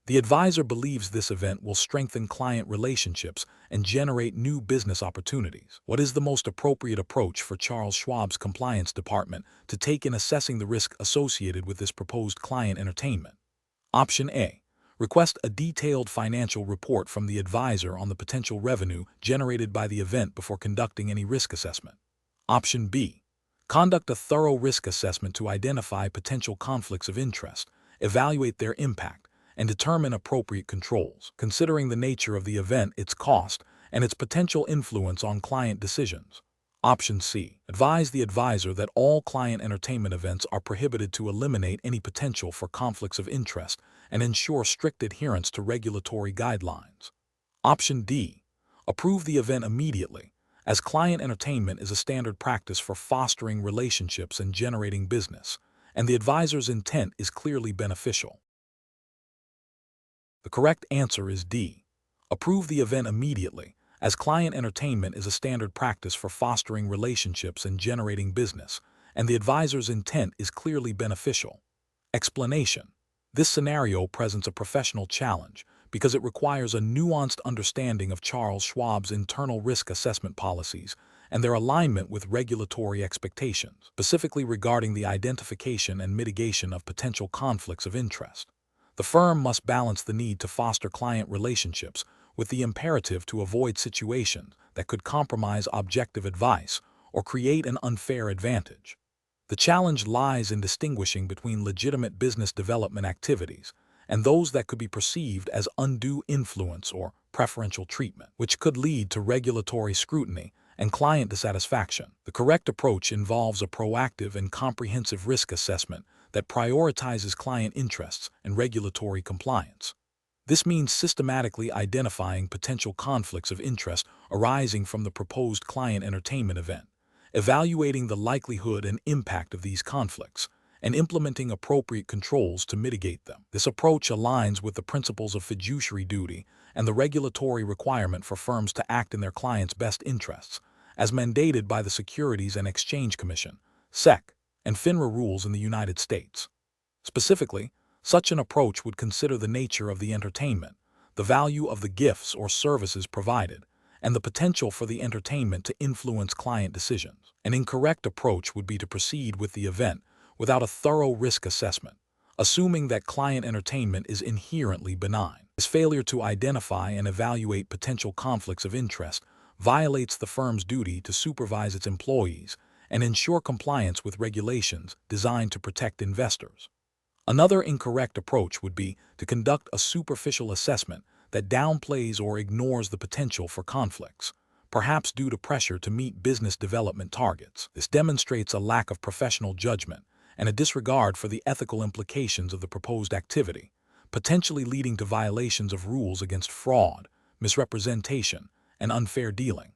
The advisor believes this event will strengthen client relationships and generate new business opportunities. What is the most appropriate approach for Charles Schwab's compliance department to take in assessing the risk associated with this proposed client entertainment? Option A. Request a detailed financial report from the advisor on the potential revenue generated by the event before conducting any risk assessment. Option B. Conduct a thorough risk assessment to identify potential conflicts of interest, evaluate their impact, and determine appropriate controls, considering the nature of the event, its cost, and its potential influence on client decisions. Option C. Advise the advisor that all client entertainment events are prohibited to eliminate any potential for conflicts of interest and ensure strict adherence to regulatory guidelines. Option D. Approve the event immediately, as client entertainment is a standard practice for fostering relationships and generating business, and the advisor's intent is clearly beneficial. The correct answer is D. Approve the event immediately, as client entertainment is a standard practice for fostering relationships and generating business, and the advisor's intent is clearly beneficial. Explanation. This scenario presents a professional challenge because it requires a nuanced understanding of Charles Schwab's internal risk assessment policies and their alignment with regulatory expectations, specifically regarding the identification and mitigation of potential conflicts of interest. The firm must balance the need to foster client relationships with the imperative to avoid situations that could compromise objective advice or create an unfair advantage. The challenge lies in distinguishing between legitimate business development activities and those that could be perceived as undue influence or preferential treatment, which could lead to regulatory scrutiny and client dissatisfaction. The correct approach involves a proactive and comprehensive risk assessment that prioritizes client interests and regulatory compliance. This means systematically identifying potential conflicts of interest arising from the proposed client entertainment event, evaluating the likelihood and impact of these conflicts, and implementing appropriate controls to mitigate them. This approach aligns with the principles of fiduciary duty and the regulatory requirement for firms to act in their clients' best interests, as mandated by the Securities and Exchange Commission, SEC, and FINRA rules in the United States. Specifically, such an approach would consider the nature of the entertainment, the value of the gifts or services provided, and the potential for the entertainment to influence client decisions. An incorrect approach would be to proceed with the event without a thorough risk assessment, assuming that client entertainment is inherently benign. This failure to identify and evaluate potential conflicts of interest violates the firm's duty to supervise its employees and ensure compliance with regulations designed to protect investors. Another incorrect approach would be to conduct a superficial assessment that downplays or ignores the potential for conflicts, perhaps due to pressure to meet business development targets. This demonstrates a lack of professional judgment and a disregard for the ethical implications of the proposed activity, potentially leading to violations of rules against fraud, misrepresentation, and unfair dealing.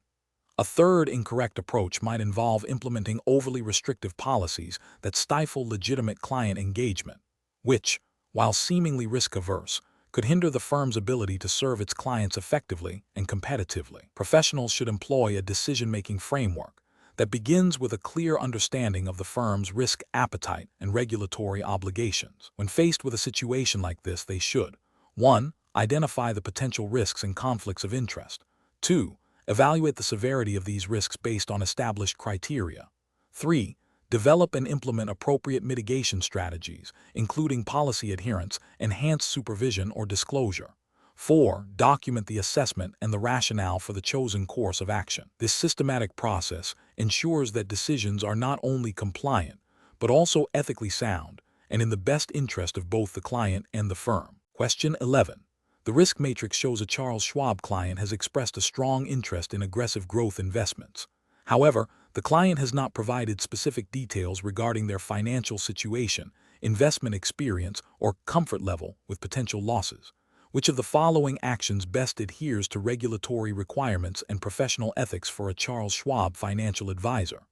A third incorrect approach might involve implementing overly restrictive policies that stifle legitimate client engagement, which, while seemingly risk-averse, could hinder the firm's ability to serve its clients effectively and competitively. Professionals should employ a decision-making framework that begins with a clear understanding of the firm's risk appetite and regulatory obligations. When faced with a situation like this, they should 1. Identify the potential risks and conflicts of interest. 2. Evaluate the severity of these risks based on established criteria. 3. Develop and implement appropriate mitigation strategies, including policy adherence, enhanced supervision, or disclosure. 4. Document the assessment and the rationale for the chosen course of action. This systematic process ensures that decisions are not only compliant, but also ethically sound and in the best interest of both the client and the firm. Question 11. The risk matrix shows a Charles Schwab client has expressed a strong interest in aggressive growth investments. However, the client has not provided specific details regarding their financial situation, investment experience, or comfort level with potential losses. Which of the following actions best adheres to regulatory requirements and professional ethics for a Charles Schwab financial advisor?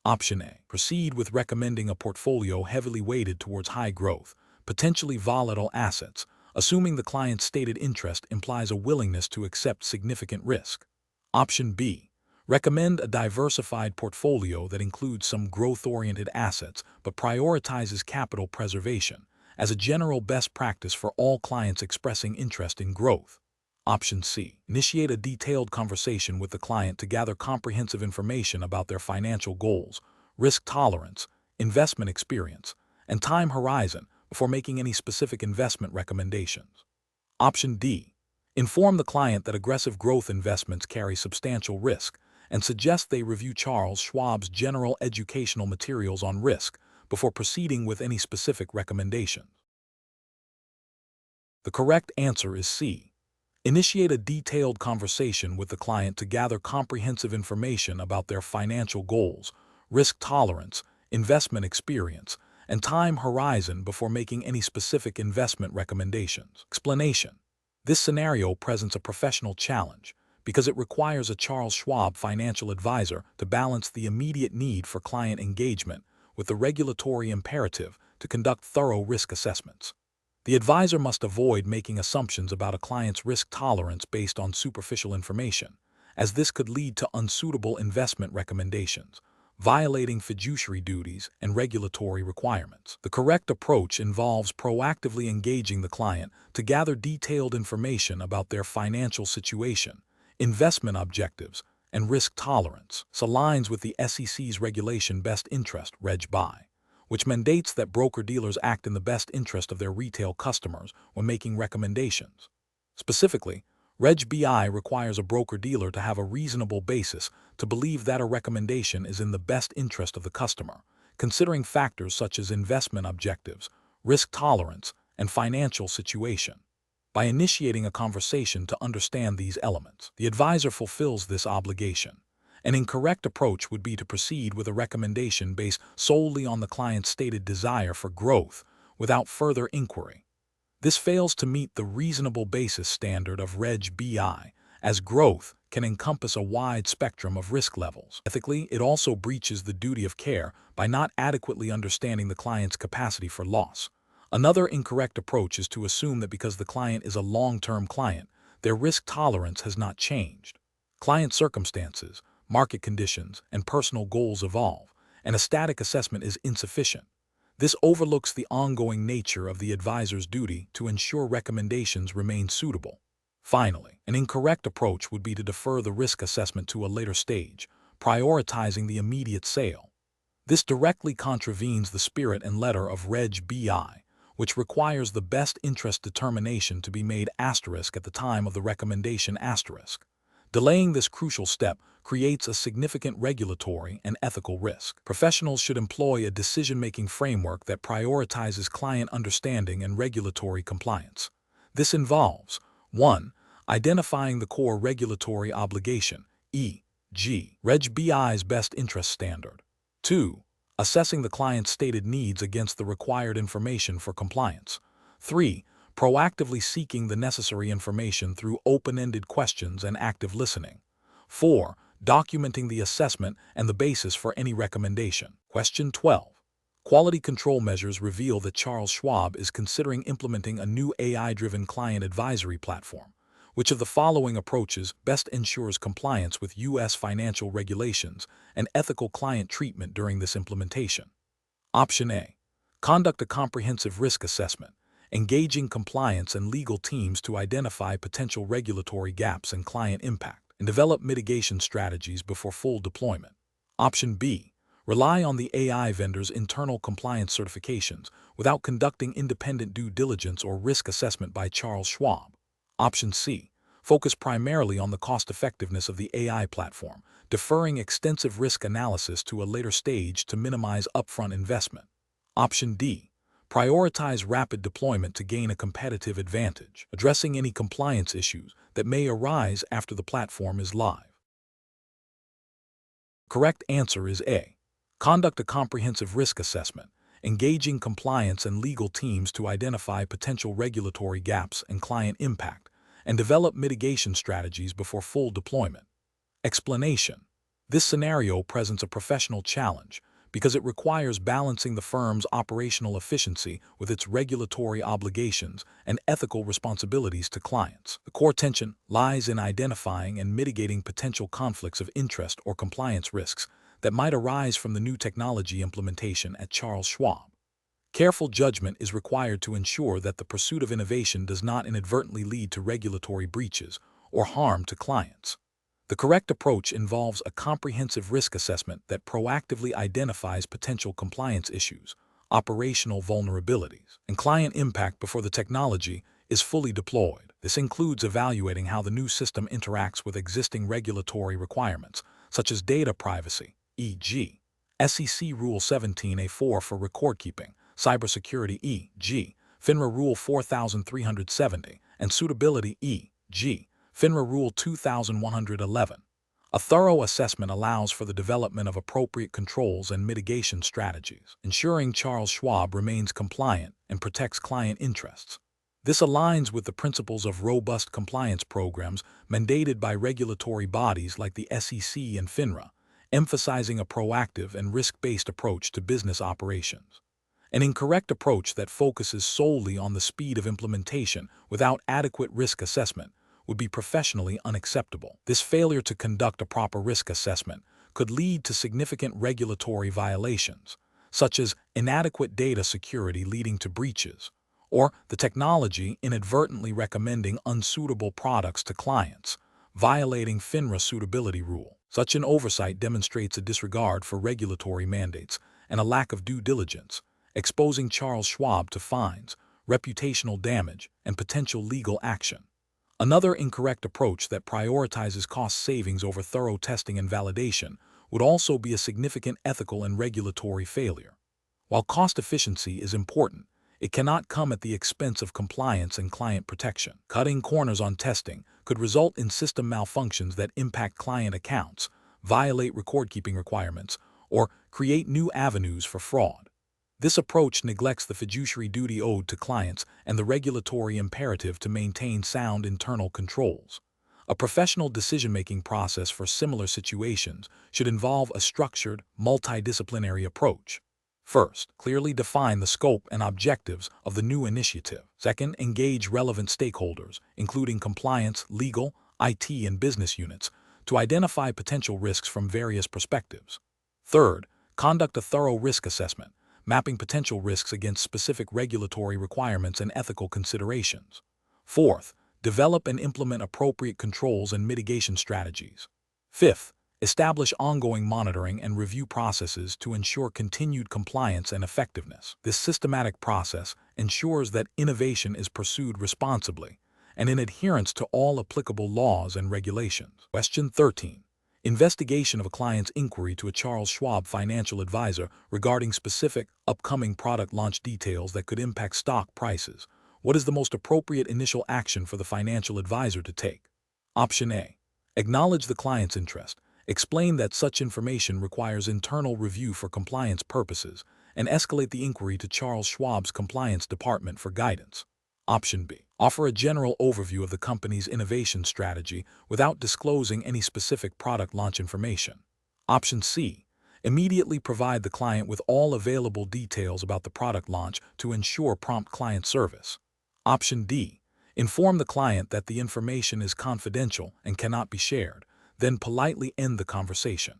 Option A. Proceed with recommending a portfolio heavily weighted towards high growth, potentially volatile assets, assuming the client's stated interest implies a willingness to accept significant risk. Option B. Recommend a diversified portfolio that includes some growth-oriented assets but prioritizes capital preservation as a general best practice for all clients expressing interest in growth. Option C. Initiate a detailed conversation with the client to gather comprehensive information about their financial goals, risk tolerance, investment experience, and time horizon before making any specific investment recommendations. Option D. Inform the client that aggressive growth investments carry substantial risk and suggest they review Charles Schwab's general educational materials on risk before proceeding with any specific recommendations. The correct answer is C. Initiate a detailed conversation with the client to gather comprehensive information about their financial goals, risk tolerance, investment experience, and time horizon before making any specific investment recommendations. Explanation. This scenario presents a professional challenge because it requires a Charles Schwab financial advisor to balance the immediate need for client engagement with the regulatory imperative to conduct thorough risk assessments. The advisor must avoid making assumptions about a client's risk tolerance based on superficial information, as this could lead to unsuitable investment recommendations, violating fiduciary duties and regulatory requirements. The correct approach involves proactively engaging the client to gather detailed information about their financial situation, investment objectives, and risk tolerance. This aligns with the SEC's regulation Best Interest Reg BI, which mandates that broker-dealers act in the best interest of their retail customers when making recommendations. Specifically, Reg BI requires a broker-dealer to have a reasonable basis to believe that a recommendation is in the best interest of the customer, considering factors such as investment objectives, risk tolerance, and financial situation. By initiating a conversation to understand these elements, the advisor fulfills this obligation. An incorrect approach would be to proceed with a recommendation based solely on the client's stated desire for growth without further inquiry. This fails to meet the reasonable basis standard of Reg BI, as growth can encompass a wide spectrum of risk levels. Ethically, it also breaches the duty of care by not adequately understanding the client's capacity for loss. Another incorrect approach is to assume that because the client is a long-term client, their risk tolerance has not changed. Client circumstances, market conditions, and personal goals evolve, and a static assessment is insufficient. This overlooks the ongoing nature of the advisor's duty to ensure recommendations remain suitable. Finally, an incorrect approach would be to defer the risk assessment to a later stage, prioritizing the immediate sale. This directly contravenes the spirit and letter of Reg BI, which requires the best interest determination to be made at the time of the recommendation. Delaying this crucial step creates a significant regulatory and ethical risk. Professionals should employ a decision-making framework that prioritizes client understanding and regulatory compliance. This involves 1. Identifying the core regulatory obligation, e.g., Reg BI's best interest standard. 2. Assessing the client's stated needs against the required information for compliance. 3. Proactively seeking the necessary information through open-ended questions and active listening. 4. Documenting the assessment and the basis for any recommendation. Question 12. Quality control measures reveal that Charles Schwab is considering implementing a new AI-driven client advisory platform. Which of the following approaches best ensures compliance with U.S. financial regulations and ethical client treatment during this implementation? Option A. Conduct a comprehensive risk assessment, engaging compliance and legal teams to identify potential regulatory gaps and client impact, and develop mitigation strategies before full deployment. Option B. Rely on the AI vendor's internal compliance certifications without conducting independent due diligence or risk assessment by Charles Schwab. Option C. Focus primarily on the cost-effectiveness of the AI platform, deferring extensive risk analysis to a later stage to minimize upfront investment. Option D. Prioritize rapid deployment to gain a competitive advantage, addressing any compliance issues that may arise after the platform is live. Correct answer is A. Conduct a comprehensive risk assessment, engaging compliance and legal teams to identify potential regulatory gaps and client impact, and develop mitigation strategies before full deployment. Explanation. This scenario presents a professional challenge because it requires balancing the firm's operational efficiency with its regulatory obligations and ethical responsibilities to clients. The core tension lies in identifying and mitigating potential conflicts of interest or compliance risks that might arise from the new technology implementation at Charles Schwab. Careful judgment is required to ensure that the pursuit of innovation does not inadvertently lead to regulatory breaches or harm to clients. The correct approach involves a comprehensive risk assessment that proactively identifies potential compliance issues, operational vulnerabilities, and client impact before the technology is fully deployed. This includes evaluating how the new system interacts with existing regulatory requirements, such as data privacy, e.g., SEC Rule 17A4 for record-keeping, cybersecurity, e.g., FINRA Rule 4370, and suitability, e.g., FINRA Rule 2111. A thorough assessment allows for the development of appropriate controls and mitigation strategies, ensuring Charles Schwab remains compliant and protects client interests. This aligns with the principles of robust compliance programs mandated by regulatory bodies like the SEC and FINRA, emphasizing a proactive and risk-based approach to business operations. An incorrect approach that focuses solely on the speed of implementation without adequate risk assessment would be professionally unacceptable. This failure to conduct a proper risk assessment could lead to significant regulatory violations, such as inadequate data security leading to breaches, or the technology inadvertently recommending unsuitable products to clients, violating FINRA suitability rule. Such an oversight demonstrates a disregard for regulatory mandates and a lack of due diligence, exposing Charles Schwab to fines, reputational damage, and potential legal action. Another incorrect approach that prioritizes cost savings over thorough testing and validation would also be a significant ethical and regulatory failure. While cost efficiency is important, it cannot come at the expense of compliance and client protection. Cutting corners on testing could result in system malfunctions that impact client accounts, violate record-keeping requirements, or create new avenues for fraud. This approach neglects the fiduciary duty owed to clients and the regulatory imperative to maintain sound internal controls. A professional decision-making process for similar situations should involve a structured, multidisciplinary approach. First, clearly define the scope and objectives of the new initiative. Second, engage relevant stakeholders, including compliance, legal, IT, and business units, to identify potential risks from various perspectives. Third, conduct a thorough risk assessment, mapping potential risks against specific regulatory requirements and ethical considerations. Fourth, Develop and implement appropriate controls and mitigation strategies. Fifth, establish ongoing monitoring and review processes to ensure continued compliance and effectiveness. This systematic process ensures that innovation is pursued responsibly and in adherence to all applicable laws and regulations. Question 13. Investigation of a client's inquiry to a Charles Schwab financial advisor regarding specific upcoming product launch details that could impact stock prices. What is the most appropriate initial action for the financial advisor to take? Option A. Acknowledge the client's interest. Explain that such information requires internal review for compliance purposes, and escalate the inquiry to Charles Schwab's compliance department for guidance. Option B. Offer a general overview of the company's innovation strategy without disclosing any specific product launch information. Option C. Immediately provide the client with all available details about the product launch to ensure prompt client service. Option D. Inform the client that the information is confidential and cannot be shared, then politely end the conversation.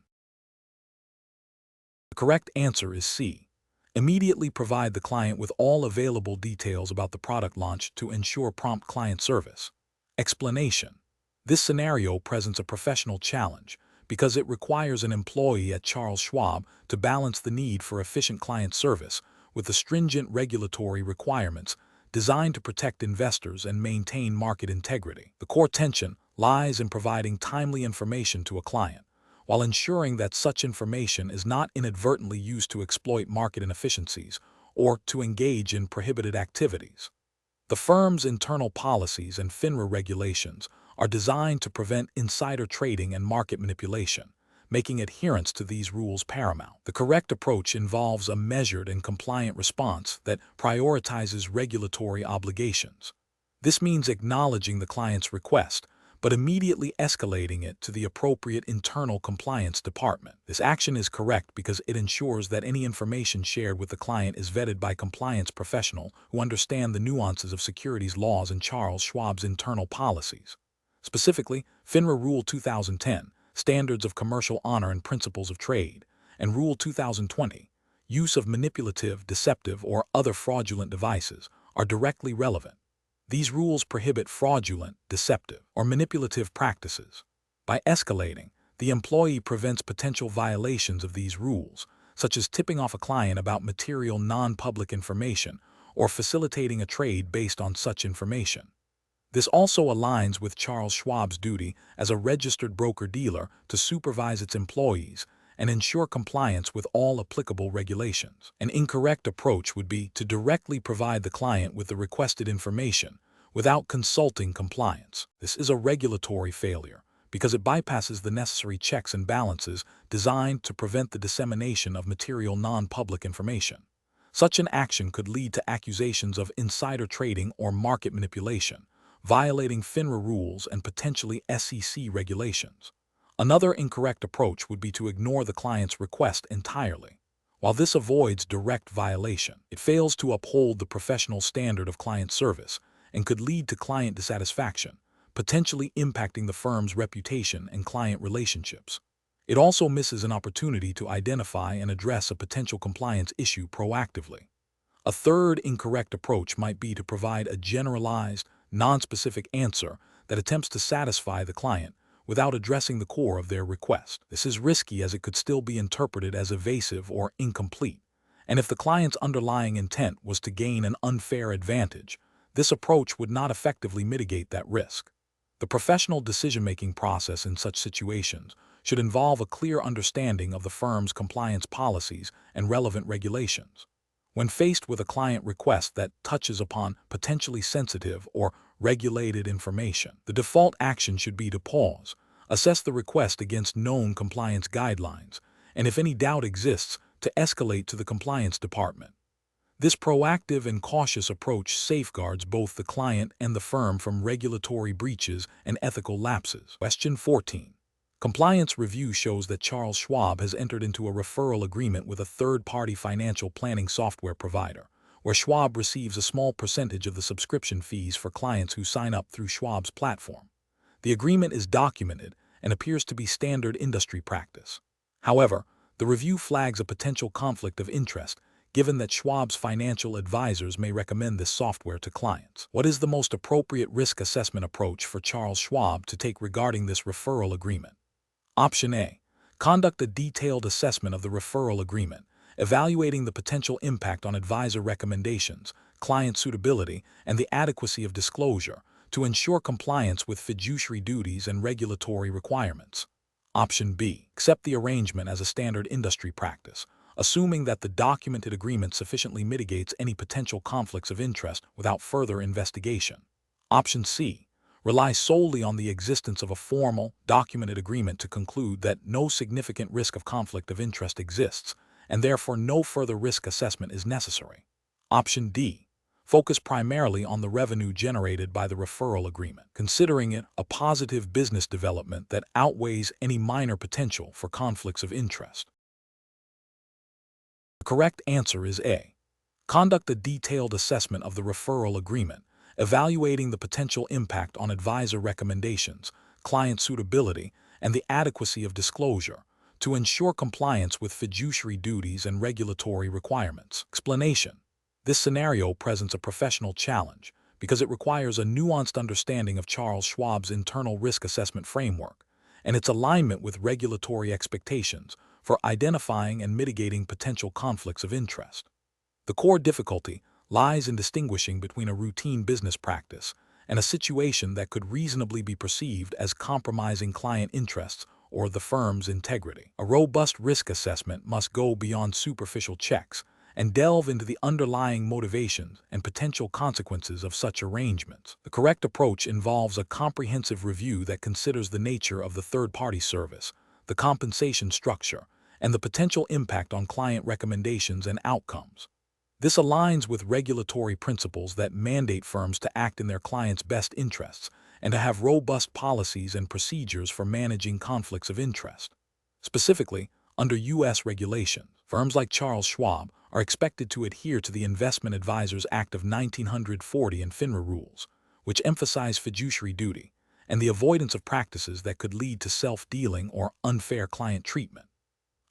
The correct answer is C. Immediately provide the client with all available details about the product launch to ensure prompt client service. Explanation. This scenario presents a professional challenge because it requires an employee at Charles Schwab to balance the need for efficient client service with the stringent regulatory requirements designed to protect investors and maintain market integrity. The core tension lies in providing timely information to a client, while ensuring that such information is not inadvertently used to exploit market inefficiencies or to engage in prohibited activities. The firm's internal policies and FINRA regulations are designed to prevent insider trading and market manipulation, making adherence to these rules paramount. The correct approach involves a measured and compliant response that prioritizes regulatory obligations. This means acknowledging the client's request, but immediately escalating it to the appropriate internal compliance department. This action is correct because it ensures that any information shared with the client is vetted by compliance professionals who understand the nuances of securities laws and Charles Schwab's internal policies. Specifically, FINRA Rule 2010, Standards of Commercial Honor and Principles of Trade, and Rule 2020, Use of Manipulative, Deceptive, or Other Fraudulent Devices, are directly relevant. These rules prohibit fraudulent, deceptive, or manipulative practices. By escalating, the employee prevents potential violations of these rules, such as tipping off a client about material non-public information or facilitating a trade based on such information. This also aligns with Charles Schwab's duty as a registered broker-dealer to supervise its employees and ensure compliance with all applicable regulations. An incorrect approach would be to directly provide the client with the requested information without consulting compliance. This is a regulatory failure because it bypasses the necessary checks and balances designed to prevent the dissemination of material non-public information. Such an action could lead to accusations of insider trading or market manipulation, violating FINRA rules and potentially SEC regulations. Another incorrect approach would be to ignore the client's request entirely. While this avoids direct violation, it fails to uphold the professional standard of client service and could lead to client dissatisfaction, potentially impacting the firm's reputation and client relationships. It also misses an opportunity to identify and address a potential compliance issue proactively. A third incorrect approach might be to provide a generalized, nonspecific answer that attempts to satisfy the client without addressing the core of their request. This is risky as it could still be interpreted as evasive or incomplete, and if the client's underlying intent was to gain an unfair advantage, this approach would not effectively mitigate that risk. The professional decision-making process in such situations should involve a clear understanding of the firm's compliance policies and relevant regulations. When faced with a client request that touches upon potentially sensitive or regulated information, the default action should be to pause, assess the request against known compliance guidelines, and if any doubt exists, to escalate to the compliance department. This proactive and cautious approach safeguards both the client and the firm from regulatory breaches and ethical lapses. Question 14. Compliance review shows that Charles Schwab has entered into a referral agreement with a third-party financial planning software provider, where Schwab receives a small percentage of the subscription fees for clients who sign up through Schwab's platform. The agreement is documented and appears to be standard industry practice. However, the review flags a potential conflict of interest, given that Schwab's financial advisors may recommend this software to clients. What is the most appropriate risk assessment approach for Charles Schwab to take regarding this referral agreement? Option A. Conduct a detailed assessment of the referral agreement, evaluating the potential impact on advisor recommendations, client suitability, and the adequacy of disclosure to ensure compliance with fiduciary duties and regulatory requirements. Option B. Accept the arrangement as a standard industry practice, assuming that the documented agreement sufficiently mitigates any potential conflicts of interest without further investigation. Option C. Rely solely on the existence of a formal, documented agreement to conclude that no significant risk of conflict of interest exists, and therefore no further risk assessment is necessary. Option D. Focus primarily on the revenue generated by the referral agreement, considering it a positive business development that outweighs any minor potential for conflicts of interest. The correct answer is A. Conduct a detailed assessment of the referral agreement, evaluating the potential impact on advisor recommendations, client suitability, and the adequacy of disclosure to ensure compliance with fiduciary duties and regulatory requirements. Explanation. This scenario presents a professional challenge because it requires a nuanced understanding of Charles Schwab's internal risk assessment framework and its alignment with regulatory expectations for identifying and mitigating potential conflicts of interest. The core difficulty lies in distinguishing between a routine business practice and a situation that could reasonably be perceived as compromising client interests or the firm's integrity. A robust risk assessment must go beyond superficial checks and delve into the underlying motivations and potential consequences of such arrangements. The correct approach involves a comprehensive review that considers the nature of the third-party service, the compensation structure, and the potential impact on client recommendations and outcomes. This aligns with regulatory principles that mandate firms to act in their clients' best interests and to have robust policies and procedures for managing conflicts of interest. Specifically, under U.S. regulations, firms like Charles Schwab are expected to adhere to the Investment Advisors Act of 1940 and FINRA rules, which emphasize fiduciary duty and the avoidance of practices that could lead to self-dealing or unfair client treatment.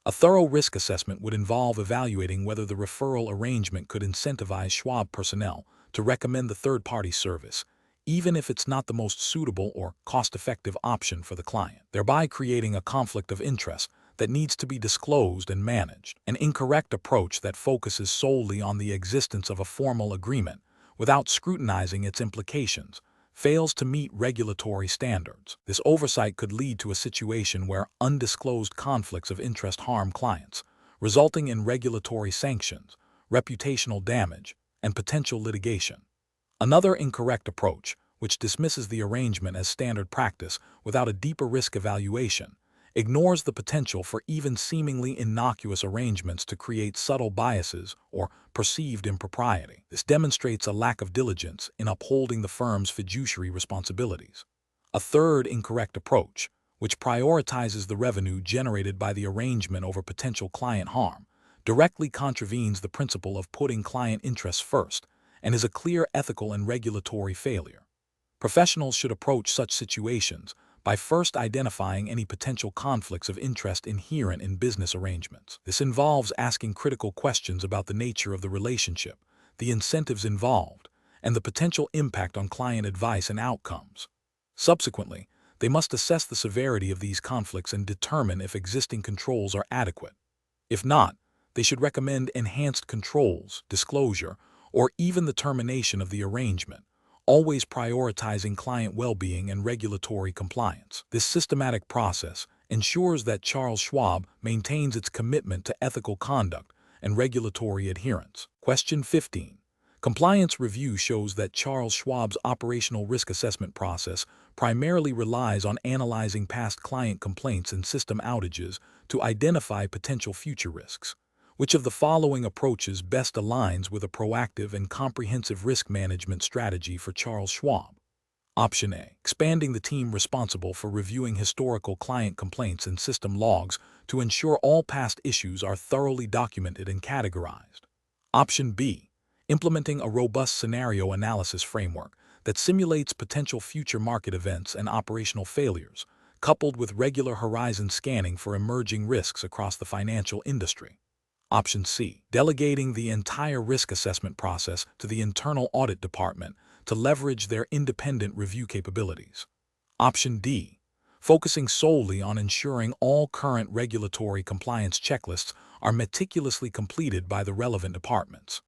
A thorough risk assessment would involve evaluating whether the referral arrangement could incentivize Schwab personnel to recommend the third-party service, even if it's not the most suitable or cost-effective option for the client, thereby creating a conflict of interest that needs to be disclosed and managed. An incorrect approach that focuses solely on the existence of a formal agreement without scrutinizing its implications fails to meet regulatory standards. This oversight could lead to a situation where undisclosed conflicts of interest harm clients, resulting in regulatory sanctions, reputational damage, and potential litigation. Another incorrect approach, which dismisses the arrangement as standard practice without a deeper risk evaluation, ignores the potential for even seemingly innocuous arrangements to create subtle biases or perceived impropriety. This demonstrates a lack of diligence in upholding the firm's fiduciary responsibilities. A third incorrect approach, which prioritizes the revenue generated by the arrangement over potential client harm, directly contravenes the principle of putting client interests first and is a clear ethical and regulatory failure. Professionals should approach such situations by first identifying any potential conflicts of interest inherent in business arrangements. This involves asking critical questions about the nature of the relationship, the incentives involved, and the potential impact on client advice and outcomes. Subsequently, they must assess the severity of these conflicts and determine if existing controls are adequate. If not, they should recommend enhanced controls, disclosure, or even the termination of the arrangement, always prioritizing client well-being and regulatory compliance. This systematic process ensures that Charles Schwab maintains its commitment to ethical conduct and regulatory adherence. Question 15. Compliance review shows that Charles Schwab's operational risk assessment process primarily relies on analyzing past client complaints and system outages to identify potential future risks. Which of the following approaches best aligns with a proactive and comprehensive risk management strategy for Charles Schwab? Option A. Expanding the team responsible for reviewing historical client complaints and system logs to ensure all past issues are thoroughly documented and categorized. Option B. Implementing a robust scenario analysis framework that simulates potential future market events and operational failures, coupled with regular horizon scanning for emerging risks across the financial industry. Option C. Delegating the entire risk assessment process to the internal audit department to leverage their independent review capabilities. Option D. Focusing solely on ensuring all current regulatory compliance checklists are meticulously completed by the relevant departments.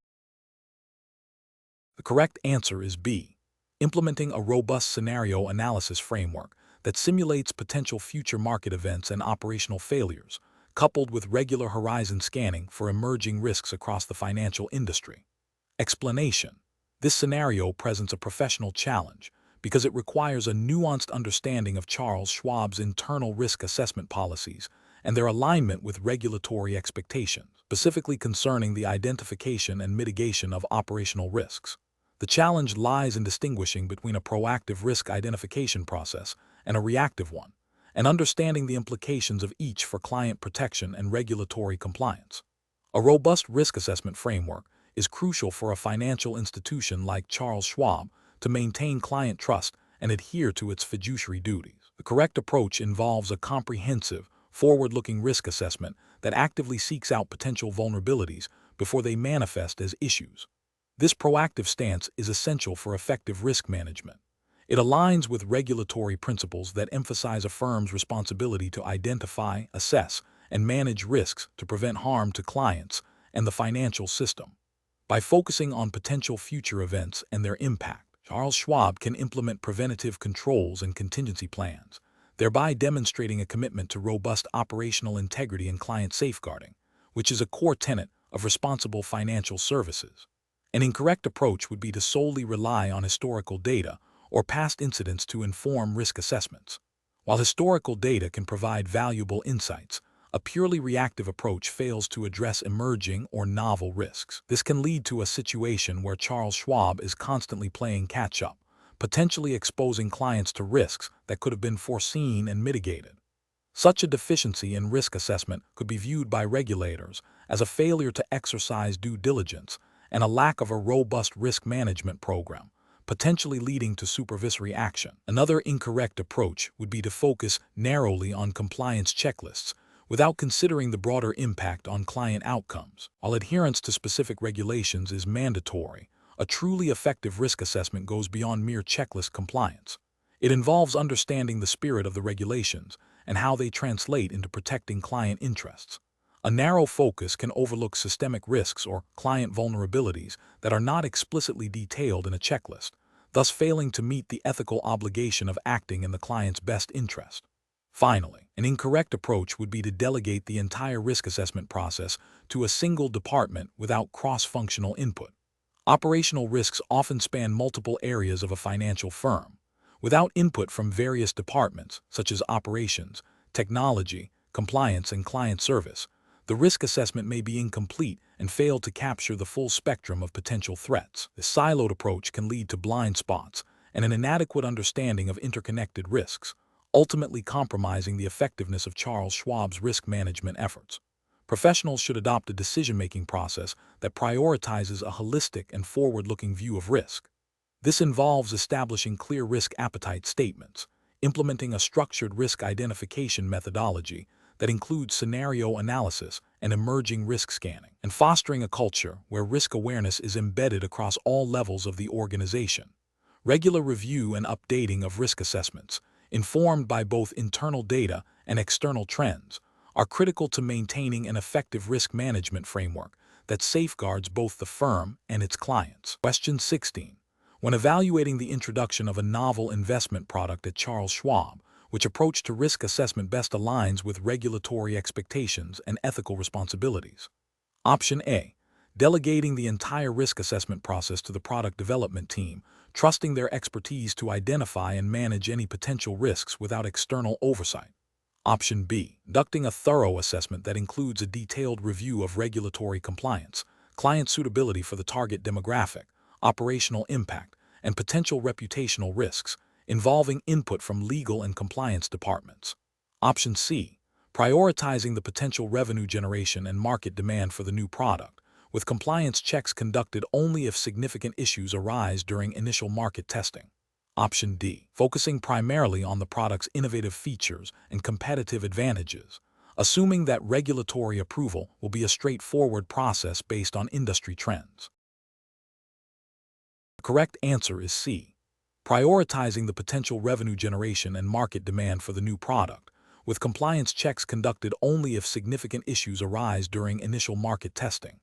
The correct answer is B. Implementing a robust scenario analysis framework that simulates potential future market events and operational failures, coupled with regular horizon scanning for emerging risks across the financial industry. Explanation: this scenario presents a professional challenge because it requires a nuanced understanding of Charles Schwab's internal risk assessment policies and their alignment with regulatory expectations, specifically concerning the identification and mitigation of operational risks. The challenge lies in distinguishing between a proactive risk identification process and a reactive one, and understanding the implications of each for client protection and regulatory compliance. A robust risk assessment framework is crucial for a financial institution like Charles Schwab to maintain client trust and adhere to its fiduciary duties. The correct approach involves a comprehensive, forward-looking risk assessment that actively seeks out potential vulnerabilities before they manifest as issues. This proactive stance is essential for effective risk management. It aligns with regulatory principles that emphasize a firm's responsibility to identify, assess, and manage risks to prevent harm to clients and the financial system. By focusing on potential future events and their impact, Charles Schwab can implement preventative controls and contingency plans, thereby demonstrating a commitment to robust operational integrity and client safeguarding, which is a core tenet of responsible financial services. An incorrect approach would be to solely rely on historical data or past incidents to inform risk assessments. While historical data can provide valuable insights, a purely reactive approach fails to address emerging or novel risks. This can lead to a situation where Charles Schwab is constantly playing catch-up, potentially exposing clients to risks that could have been foreseen and mitigated. Such a deficiency in risk assessment could be viewed by regulators as a failure to exercise due diligence and a lack of a robust risk management program, potentially leading to supervisory action. Another incorrect approach would be to focus narrowly on compliance checklists without considering the broader impact on client outcomes. While adherence to specific regulations is mandatory, a truly effective risk assessment goes beyond mere checklist compliance. It involves understanding the spirit of the regulations and how they translate into protecting client interests. A narrow focus can overlook systemic risks or client vulnerabilities that are not explicitly detailed in a checklist, thus failing to meet the ethical obligation of acting in the client's best interest. Finally, an incorrect approach would be to delegate the entire risk assessment process to a single department without cross-functional input. Operational risks often span multiple areas of a financial firm. Without input from various departments, such as operations, technology, compliance, and client service, the risk assessment may be incomplete and fail to capture the full spectrum of potential threats. This siloed approach can lead to blind spots and an inadequate understanding of interconnected risks, ultimately compromising the effectiveness of Charles Schwab's risk management efforts. Professionals should adopt a decision-making process that prioritizes a holistic and forward-looking view of risk. This involves establishing clear risk appetite statements, implementing a structured risk identification methodology that includes scenario analysis and emerging risk scanning, and fostering a culture where risk awareness is embedded across all levels of the organization. Regular review and updating of risk assessments, informed by both internal data and external trends, are critical to maintaining an effective risk management framework that safeguards both the firm and its clients. Question 16. When evaluating the introduction of a novel investment product at Charles Schwab, which approach to risk assessment best aligns with regulatory expectations and ethical responsibilities? Option A. Delegating the entire risk assessment process to the product development team, trusting their expertise to identify and manage any potential risks without external oversight. Option B. Conducting a thorough assessment that includes a detailed review of regulatory compliance, client suitability for the target demographic, operational impact, and potential reputational risks, involving input from legal and compliance departments. Option C. Prioritizing the potential revenue generation and market demand for the new product, with compliance checks conducted only if significant issues arise during initial market testing. Option D. Focusing primarily on the product's innovative features and competitive advantages, assuming that regulatory approval will be a straightforward process based on industry trends. The correct answer is C, prioritizing the potential revenue generation and market demand for the new product, with compliance checks conducted only if significant issues arise during initial market testing.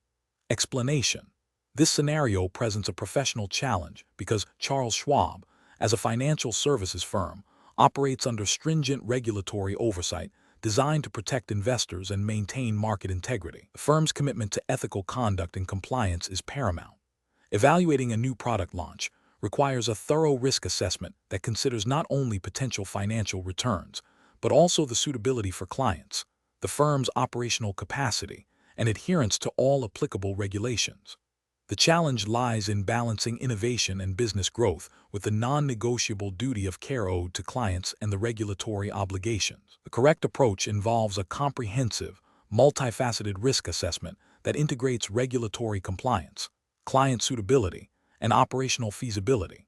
Explanation: this scenario presents a professional challenge because Charles Schwab, as a financial services firm, operates under stringent regulatory oversight designed to protect investors and maintain market integrity. The firm's commitment to ethical conduct and compliance is paramount. Evaluating a new product launch requires a thorough risk assessment that considers not only potential financial returns, but also the suitability for clients, the firm's operational capacity, and adherence to all applicable regulations. The challenge lies in balancing innovation and business growth with the non-negotiable duty of care owed to clients and the regulatory obligations. The correct approach involves a comprehensive, multifaceted risk assessment that integrates regulatory compliance, client suitability, and operational feasibility.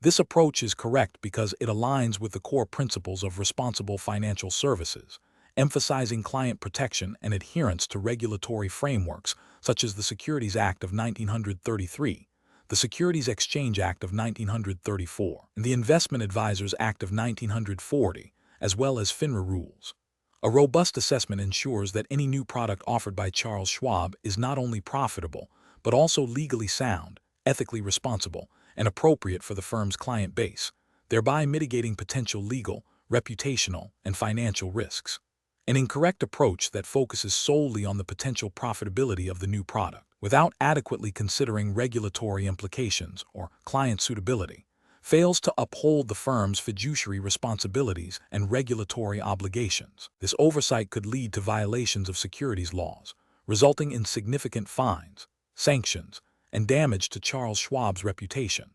This approach is correct because it aligns with the core principles of responsible financial services, emphasizing client protection and adherence to regulatory frameworks such as the Securities Act of 1933, the Securities Exchange Act of 1934, and the Investment Advisors Act of 1940, as well as FINRA rules. A robust assessment ensures that any new product offered by Charles Schwab is not only profitable, but also legally sound, ethically responsible, and appropriate for the firm's client base, thereby mitigating potential legal, reputational, and financial risks. An incorrect approach that focuses solely on the potential profitability of the new product, without adequately considering regulatory implications or client suitability, fails to uphold the firm's fiduciary responsibilities and regulatory obligations. This oversight could lead to violations of securities laws, resulting in significant fines, sanctions, and damage to Charles Schwab's reputation.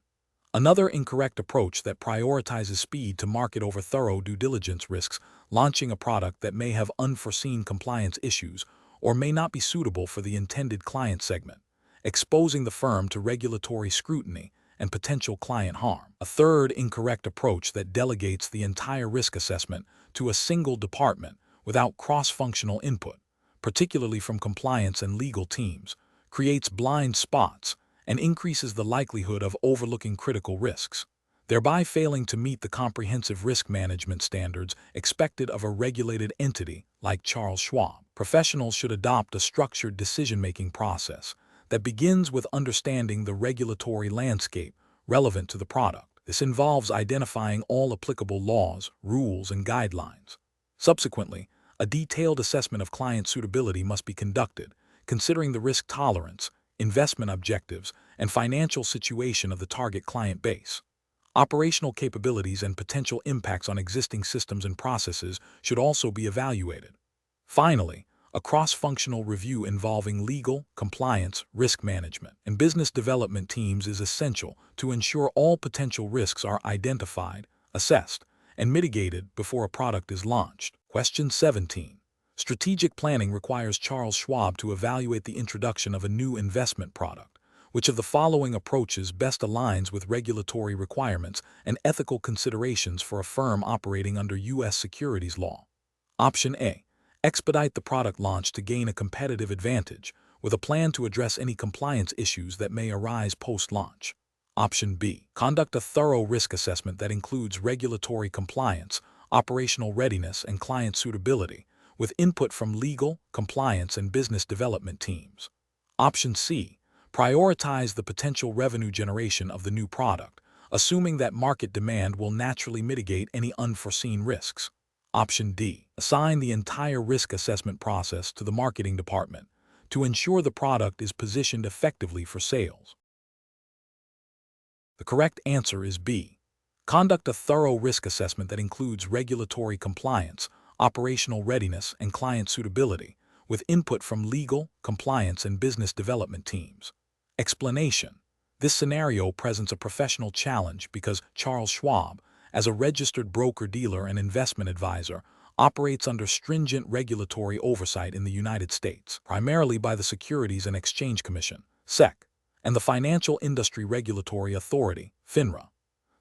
Another incorrect approach that prioritizes speed to market over thorough due diligence risks launching a product that may have unforeseen compliance issues or may not be suitable for the intended client segment, exposing the firm to regulatory scrutiny and potential client harm. A third incorrect approach that delegates the entire risk assessment to a single department without cross-functional input, particularly from compliance and legal teams, creates blind spots and increases the likelihood of overlooking critical risks, thereby failing to meet the comprehensive risk management standards expected of a regulated entity like Charles Schwab. Professionals should adopt a structured decision-making process that begins with understanding the regulatory landscape relevant to the product. This involves identifying all applicable laws, rules, and guidelines. Subsequently, a detailed assessment of client suitability must be conducted, considering the risk tolerance, investment objectives, and financial situation of the target client base. Operational capabilities and potential impacts on existing systems and processes should also be evaluated. Finally, a cross-functional review involving legal, compliance, risk management, and business development teams is essential to ensure all potential risks are identified, assessed, and mitigated before a product is launched. Question 17. Strategic planning requires Charles Schwab to evaluate the introduction of a new investment product. Which of the following approaches best aligns with regulatory requirements and ethical considerations for a firm operating under U.S. securities law? Option A. Expedite the product launch to gain a competitive advantage, with a plan to address any compliance issues that may arise post-launch. Option B. Conduct a thorough risk assessment that includes regulatory compliance, operational readiness, and client suitability, with input from legal, compliance, and business development teams. Option C. Prioritize the potential revenue generation of the new product, assuming that market demand will naturally mitigate any unforeseen risks. Option D. Assign the entire risk assessment process to the marketing department to ensure the product is positioned effectively for sales. The correct answer is B. Conduct a thorough risk assessment that includes regulatory compliance, operational readiness, and client suitability, with input from legal, compliance, and business development teams. Explanation: this scenario presents a professional challenge because Charles Schwab, as a registered broker-dealer and investment advisor, operates under stringent regulatory oversight in the United States, primarily by the Securities and Exchange Commission, SEC, and the Financial Industry Regulatory Authority, FINRA.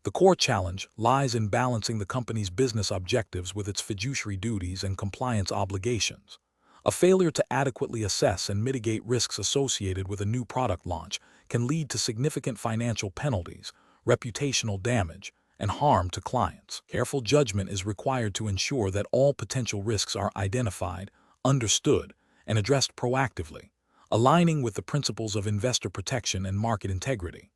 The core challenge lies in balancing the company's business objectives with its fiduciary duties and compliance obligations. A failure to adequately assess and mitigate risks associated with a new product launch can lead to significant financial penalties, reputational damage, and harm to clients. Careful judgment is required to ensure that all potential risks are identified, understood, and addressed proactively, aligning with the principles of investor protection and market integrity.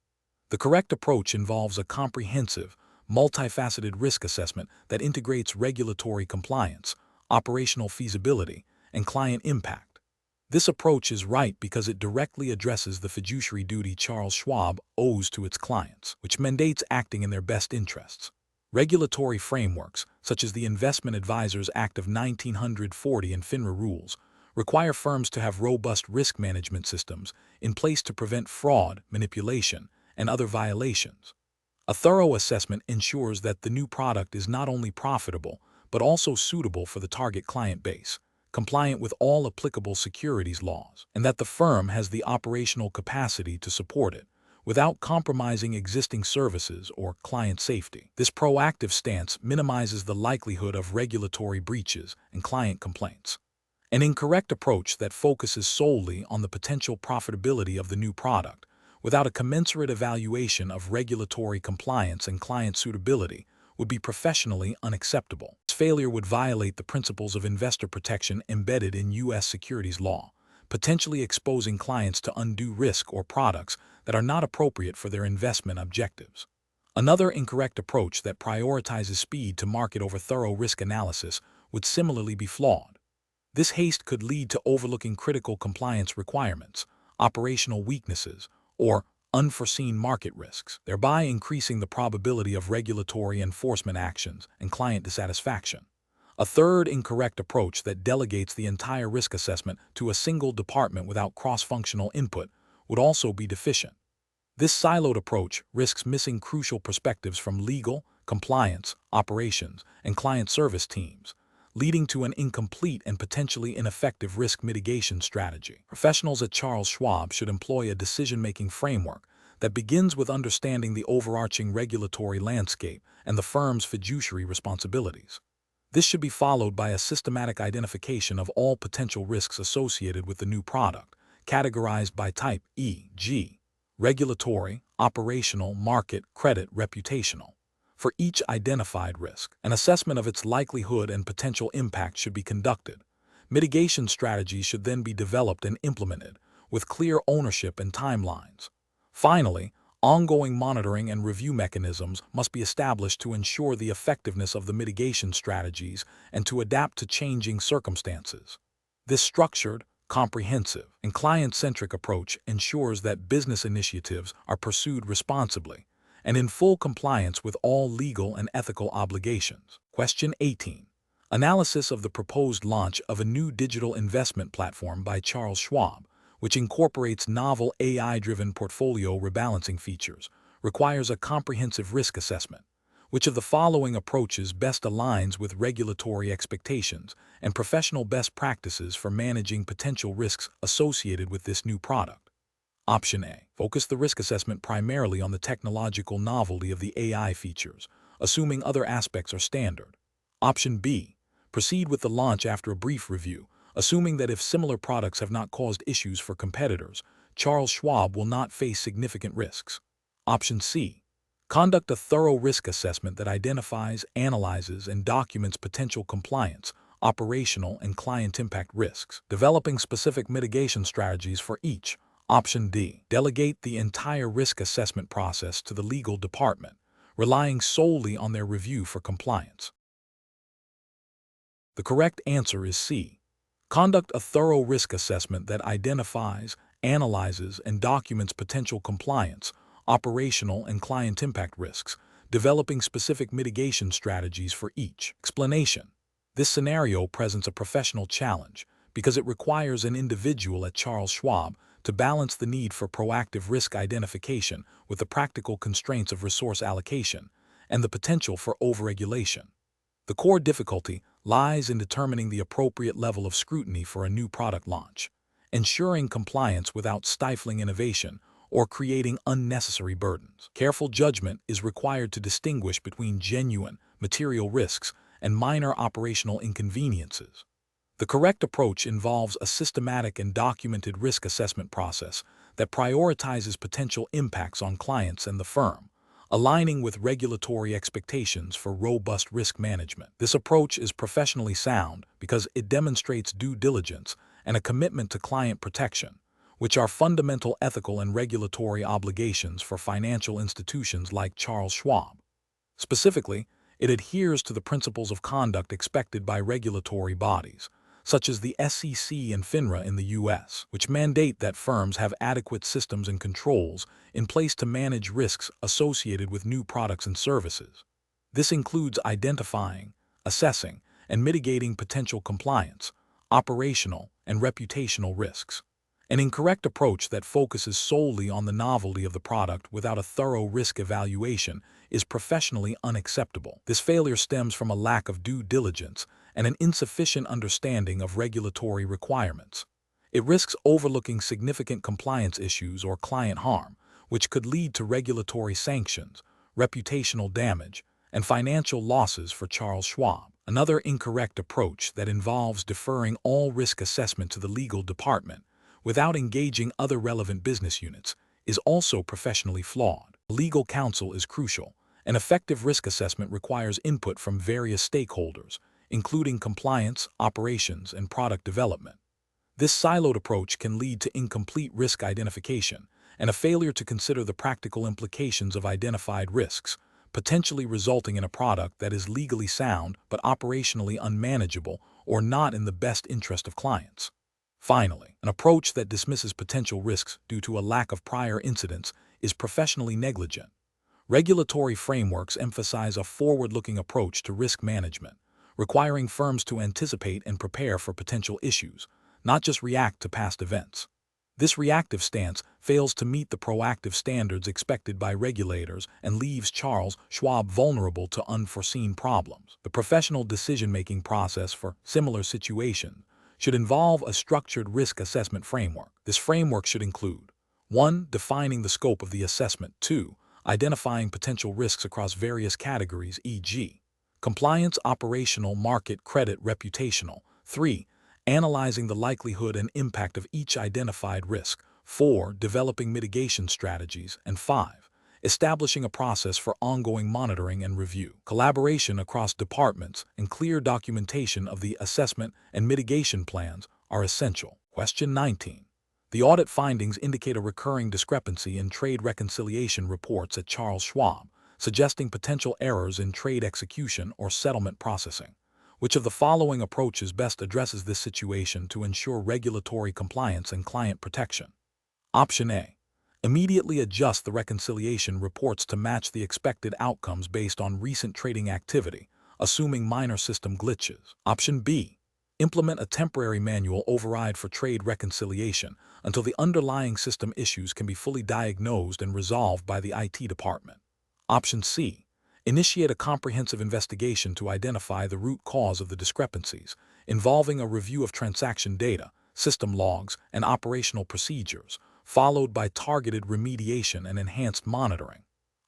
The correct approach involves a comprehensive, multifaceted risk assessment that integrates regulatory compliance, operational feasibility, and client impact. This approach is right because it directly addresses the fiduciary duty Charles Schwab owes to its clients, which mandates acting in their best interests. Regulatory frameworks, such as the Investment Advisors Act of 1940 and FINRA rules, require firms to have robust risk management systems in place to prevent fraud, manipulation, and other violations. A thorough assessment ensures that the new product is not only profitable, but also suitable for the target client base, compliant with all applicable securities laws, and that the firm has the operational capacity to support it, without compromising existing services or client safety. This proactive stance minimizes the likelihood of regulatory breaches and client complaints. An incorrect approach that focuses solely on the potential profitability of the new product, without a commensurate evaluation of regulatory compliance and client suitability, would be professionally unacceptable. This failure would violate the principles of investor protection embedded in U.S. securities law, potentially exposing clients to undue risk or products that are not appropriate for their investment objectives. Another incorrect approach that prioritizes speed to market over thorough risk analysis would similarly be flawed. This haste could lead to overlooking critical compliance requirements, operational weaknesses, or unforeseen market risks, thereby increasing the probability of regulatory enforcement actions and client dissatisfaction. A third incorrect approach that delegates the entire risk assessment to a single department without cross-functional input would also be deficient. This siloed approach risks missing crucial perspectives from legal, compliance, operations, and client service teams, leading to an incomplete and potentially ineffective risk mitigation strategy. Professionals at Charles Schwab should employ a decision-making framework that begins with understanding the overarching regulatory landscape and the firm's fiduciary responsibilities. This should be followed by a systematic identification of all potential risks associated with the new product, categorized by type, e.g., regulatory, operational, market, credit, reputational. For each identified risk, an assessment of its likelihood and potential impact should be conducted. Mitigation strategies should then be developed and implemented, with clear ownership and timelines. Finally, ongoing monitoring and review mechanisms must be established to ensure the effectiveness of the mitigation strategies and to adapt to changing circumstances. This structured, comprehensive, and client-centric approach ensures that business initiatives are pursued responsibly and in full compliance with all legal and ethical obligations. Question 18. Analysis of the proposed launch of a new digital investment platform by Charles Schwab, which incorporates novel AI-driven portfolio rebalancing features, requires a comprehensive risk assessment. Which of the following approaches best aligns with regulatory expectations and professional best practices for managing potential risks associated with this new product? Option A. Focus the risk assessment primarily on the technological novelty of the AI features, assuming other aspects are standard. Option B. Proceed with the launch after a brief review, assuming that if similar products have not caused issues for competitors, Charles Schwab will not face significant risks. Option C. Conduct a thorough risk assessment that identifies, analyzes, and documents potential compliance, operational, and client impact risks, developing specific mitigation strategies for each. Option D. Delegate the entire risk assessment process to the legal department, relying solely on their review for compliance. The correct answer is C. Conduct a thorough risk assessment that identifies, analyzes, and documents potential compliance, operational, and client impact risks, developing specific mitigation strategies for each. Explanation. This scenario presents a professional challenge because it requires an individual at Charles Schwab to balance the need for proactive risk identification with the practical constraints of resource allocation and the potential for overregulation. The core difficulty lies in determining the appropriate level of scrutiny for a new product launch, ensuring compliance without stifling innovation, or creating unnecessary burdens. Careful judgment is required to distinguish between genuine material risks and minor operational inconveniences. The correct approach involves a systematic and documented risk assessment process that prioritizes potential impacts on clients and the firm, aligning with regulatory expectations for robust risk management. This approach is professionally sound because it demonstrates due diligence and a commitment to client protection, which are fundamental ethical and regulatory obligations for financial institutions like Charles Schwab. Specifically, it adheres to the principles of conduct expected by regulatory bodies, such as the SEC and FINRA in the U.S., which mandate that firms have adequate systems and controls in place to manage risks associated with new products and services. This includes identifying, assessing, and mitigating potential compliance, operational, and reputational risks. An incorrect approach that focuses solely on the novelty of the product without a thorough risk evaluation is professionally unacceptable. This failure stems from a lack of due diligence and an insufficient understanding of regulatory requirements. It risks overlooking significant compliance issues or client harm, which could lead to regulatory sanctions, reputational damage, and financial losses for Charles Schwab. Another incorrect approach that involves deferring all risk assessment to the legal department without engaging other relevant business units is also professionally flawed. Legal counsel is crucial. An effective risk assessment requires input from various stakeholders, including compliance, operations, and product development. This siloed approach can lead to incomplete risk identification and a failure to consider the practical implications of identified risks, potentially resulting in a product that is legally sound but operationally unmanageable or not in the best interest of clients. Finally, an approach that dismisses potential risks due to a lack of prior incidents is professionally negligent. Regulatory frameworks emphasize a forward-looking approach to risk management, requiring firms to anticipate and prepare for potential issues, not just react to past events. This reactive stance fails to meet the proactive standards expected by regulators and leaves Charles Schwab vulnerable to unforeseen problems. The professional decision-making process for similar situations should involve a structured risk assessment framework. This framework should include 1. Defining the scope of the assessment. 2. Identifying potential risks across various categories, e.g., compliance, operational, market, credit, reputational. 3. Analyzing the likelihood and impact of each identified risk. 4. Developing mitigation strategies. And 5. Establishing a process for ongoing monitoring and review. Collaboration across departments and clear documentation of the assessment and mitigation plans are essential. Question 19. The audit findings indicate a recurring discrepancy in trade reconciliation reports at Charles Schwab, suggesting potential errors in trade execution or settlement processing. Which of the following approaches best addresses this situation to ensure regulatory compliance and client protection? Option A. Immediately adjust the reconciliation reports to match the expected outcomes based on recent trading activity, assuming minor system glitches. Option B. Implement a temporary manual override for trade reconciliation until the underlying system issues can be fully diagnosed and resolved by the IT department. Option C. Initiate a comprehensive investigation to identify the root cause of the discrepancies, involving a review of transaction data, system logs, and operational procedures, followed by targeted remediation and enhanced monitoring.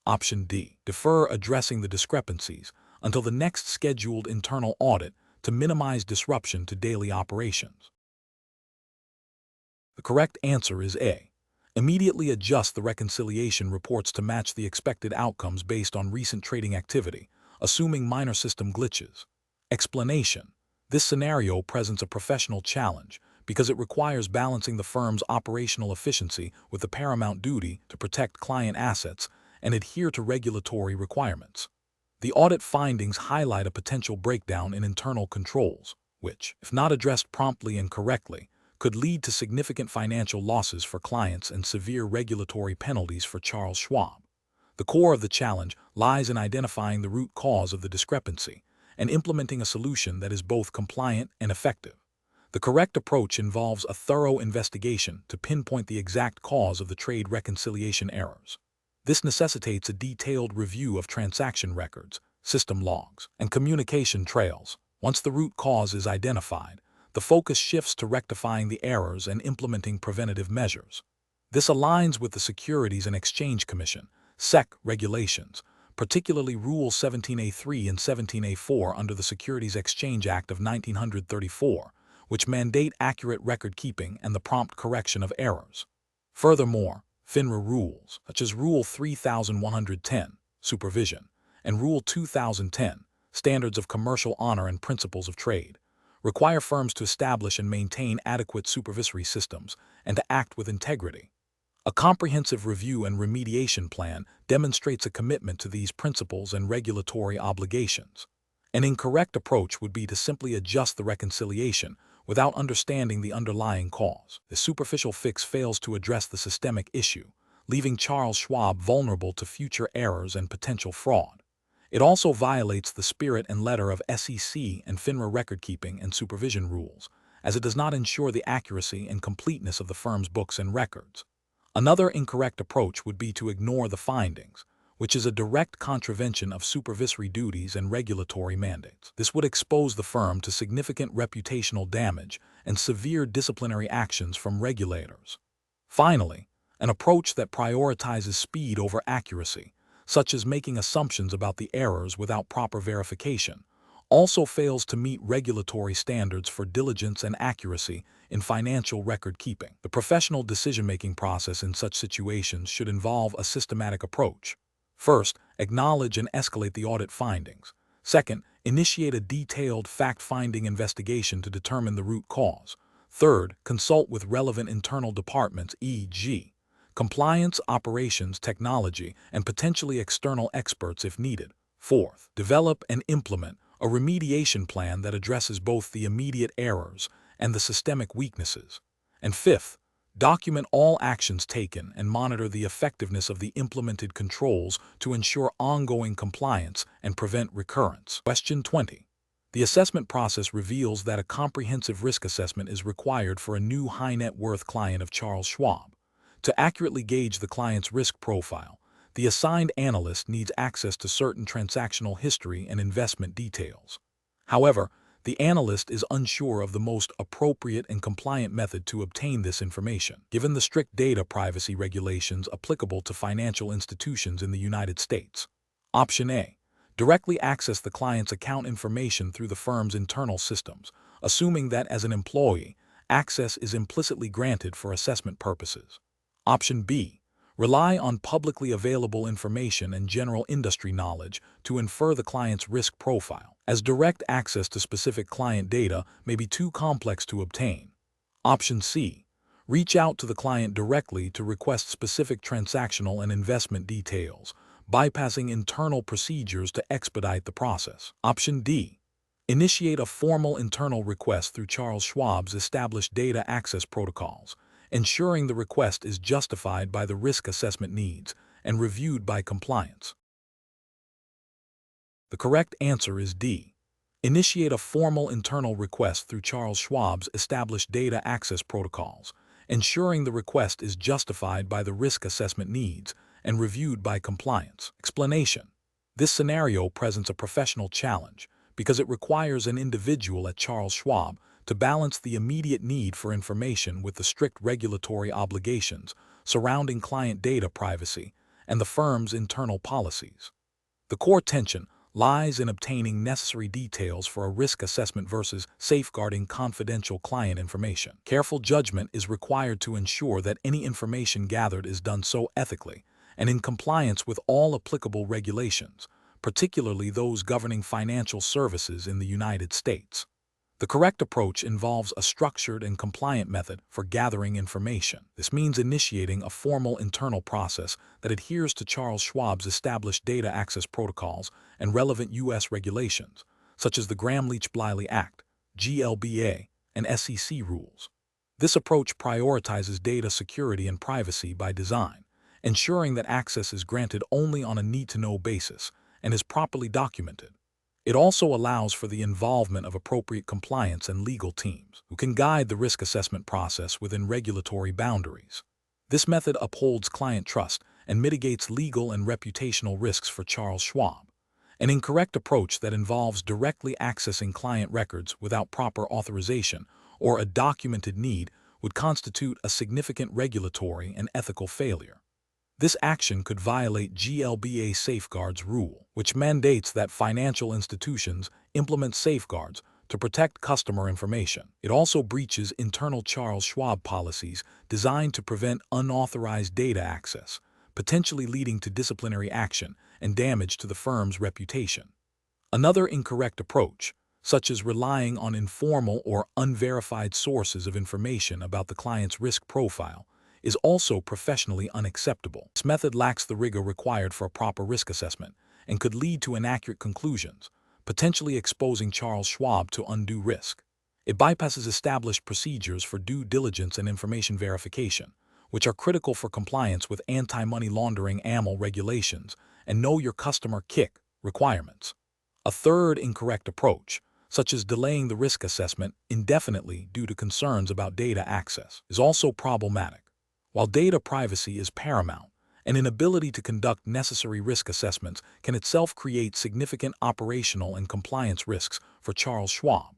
Option D. Defer addressing the discrepancies until the next scheduled internal audit to minimize disruption to daily operations. The correct answer is A. Immediately adjust the reconciliation reports to match the expected outcomes based on recent trading activity, assuming minor system glitches. Explanation: this scenario presents a professional challenge because it requires balancing the firm's operational efficiency with the paramount duty to protect client assets and adhere to regulatory requirements. The audit findings highlight a potential breakdown in internal controls, which, if not addressed promptly and correctly, could lead to significant financial losses for clients and severe regulatory penalties for Charles Schwab. The core of the challenge lies in identifying the root cause of the discrepancy and implementing a solution that is both compliant and effective. The correct approach involves a thorough investigation to pinpoint the exact cause of the trade reconciliation errors. This necessitates a detailed review of transaction records, system logs, and communication trails. Once the root cause is identified, the focus shifts to rectifying the errors and implementing preventative measures. This aligns with the Securities and Exchange Commission (SEC) regulations, particularly Rule 17a-3 and 17a-4 under the Securities Exchange Act of 1934, which mandate accurate record-keeping and the prompt correction of errors. Furthermore, FINRA rules, such as Rule 3110, Supervision, and Rule 2010, Standards of Commercial Honor and Principles of Trade, require firms to establish and maintain adequate supervisory systems and to act with integrity. A comprehensive review and remediation plan demonstrates a commitment to these principles and regulatory obligations. An incorrect approach would be to simply adjust the reconciliation without understanding the underlying cause. The superficial fix fails to address the systemic issue, leaving Charles Schwab vulnerable to future errors and potential fraud. It also violates the spirit and letter of SEC and FINRA record-keeping and supervision rules, as it does not ensure the accuracy and completeness of the firm's books and records. Another incorrect approach would be to ignore the findings, which is a direct contravention of supervisory duties and regulatory mandates. This would expose the firm to significant reputational damage and severe disciplinary actions from regulators. Finally, an approach that prioritizes speed over accuracy, such as making assumptions about the errors without proper verification, also fails to meet regulatory standards for diligence and accuracy in financial record-keeping. The professional decision-making process in such situations should involve a systematic approach. First, acknowledge and escalate the audit findings. Second, initiate a detailed fact-finding investigation to determine the root cause. Third, consult with relevant internal departments, e.g., compliance, operations, technology, and potentially external experts if needed. Fourth, develop and implement a remediation plan that addresses both the immediate errors and the systemic weaknesses. And fifth, document all actions taken and monitor the effectiveness of the implemented controls to ensure ongoing compliance and prevent recurrence. Question 20. The assessment process reveals that a comprehensive risk assessment is required for a new high net worth client of Charles Schwab. To accurately gauge the client's risk profile, the assigned analyst needs access to certain transactional history and investment details. However, the analyst is unsure of the most appropriate and compliant method to obtain this information, given the strict data privacy regulations applicable to financial institutions in the United States. Option A. Directly access the client's account information through the firm's internal systems, assuming that as an employee, access is implicitly granted for assessment purposes. Option B. Rely on publicly available information and general industry knowledge to infer the client's risk profile, as direct access to specific client data may be too complex to obtain. Option C. Reach out to the client directly to request specific transactional and investment details, bypassing internal procedures to expedite the process. Option D. Initiate a formal internal request through Charles Schwab's established data access protocols, ensuring the request is justified by the risk assessment needs and reviewed by compliance. The correct answer is D. Initiate a formal internal request through Charles Schwab's established data access protocols, ensuring the request is justified by the risk assessment needs and reviewed by compliance. Explanation. This scenario presents a professional challenge because it requires an individual at Charles Schwab to balance the immediate need for information with the strict regulatory obligations surrounding client data privacy and the firm's internal policies. The core tension lies in obtaining necessary details for a risk assessment versus safeguarding confidential client information. Careful judgment is required to ensure that any information gathered is done so ethically and in compliance with all applicable regulations, particularly those governing financial services in the United States. The correct approach involves a structured and compliant method for gathering information. This means initiating a formal internal process that adheres to Charles Schwab's established data access protocols and relevant U.S. regulations, such as the Gramm-Leach-Bliley Act, GLBA, and SEC rules. This approach prioritizes data security and privacy by design, ensuring that access is granted only on a need-to-know basis and is properly documented. It also allows for the involvement of appropriate compliance and legal teams who can guide the risk assessment process within regulatory boundaries. This method upholds client trust and mitigates legal and reputational risks for Charles Schwab. An incorrect approach that involves directly accessing client records without proper authorization or a documented need would constitute a significant regulatory and ethical failure. This action could violate GLBA Safeguards Rule, which mandates that financial institutions implement safeguards to protect customer information. It also breaches internal Charles Schwab policies designed to prevent unauthorized data access, potentially leading to disciplinary action and damage to the firm's reputation. Another incorrect approach, such as relying on informal or unverified sources of information about the client's risk profile, is also professionally unacceptable. This method lacks the rigor required for a proper risk assessment and could lead to inaccurate conclusions, potentially exposing Charles Schwab to undue risk. It bypasses established procedures for due diligence and information verification, which are critical for compliance with anti-money laundering AML regulations and know your customer KIC requirements. A third incorrect approach, such as delaying the risk assessment indefinitely due to concerns about data access, is also problematic. While data privacy is paramount, an inability to conduct necessary risk assessments can itself create significant operational and compliance risks for Charles Schwab.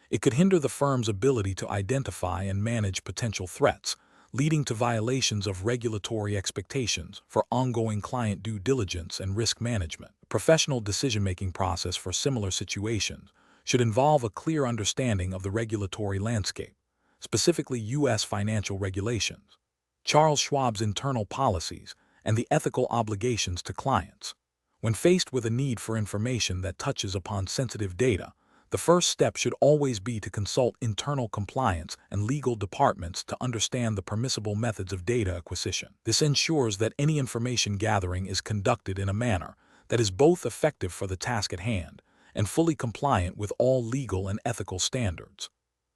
It could hinder the firm's ability to identify and manage potential threats, leading to violations of regulatory expectations for ongoing client due diligence and risk management. A professional decision-making process for similar situations should involve a clear understanding of the regulatory landscape, specifically U.S. financial regulations, Charles Schwab's internal policies, and the ethical obligations to clients. When faced with a need for information that touches upon sensitive data, the first step should always be to consult internal compliance and legal departments to understand the permissible methods of data acquisition. This ensures that any information gathering is conducted in a manner that is both effective for the task at hand and fully compliant with all legal and ethical standards.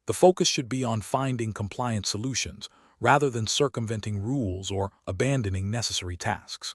The focus should be on finding compliant solutions rather than circumventing rules or abandoning necessary tasks.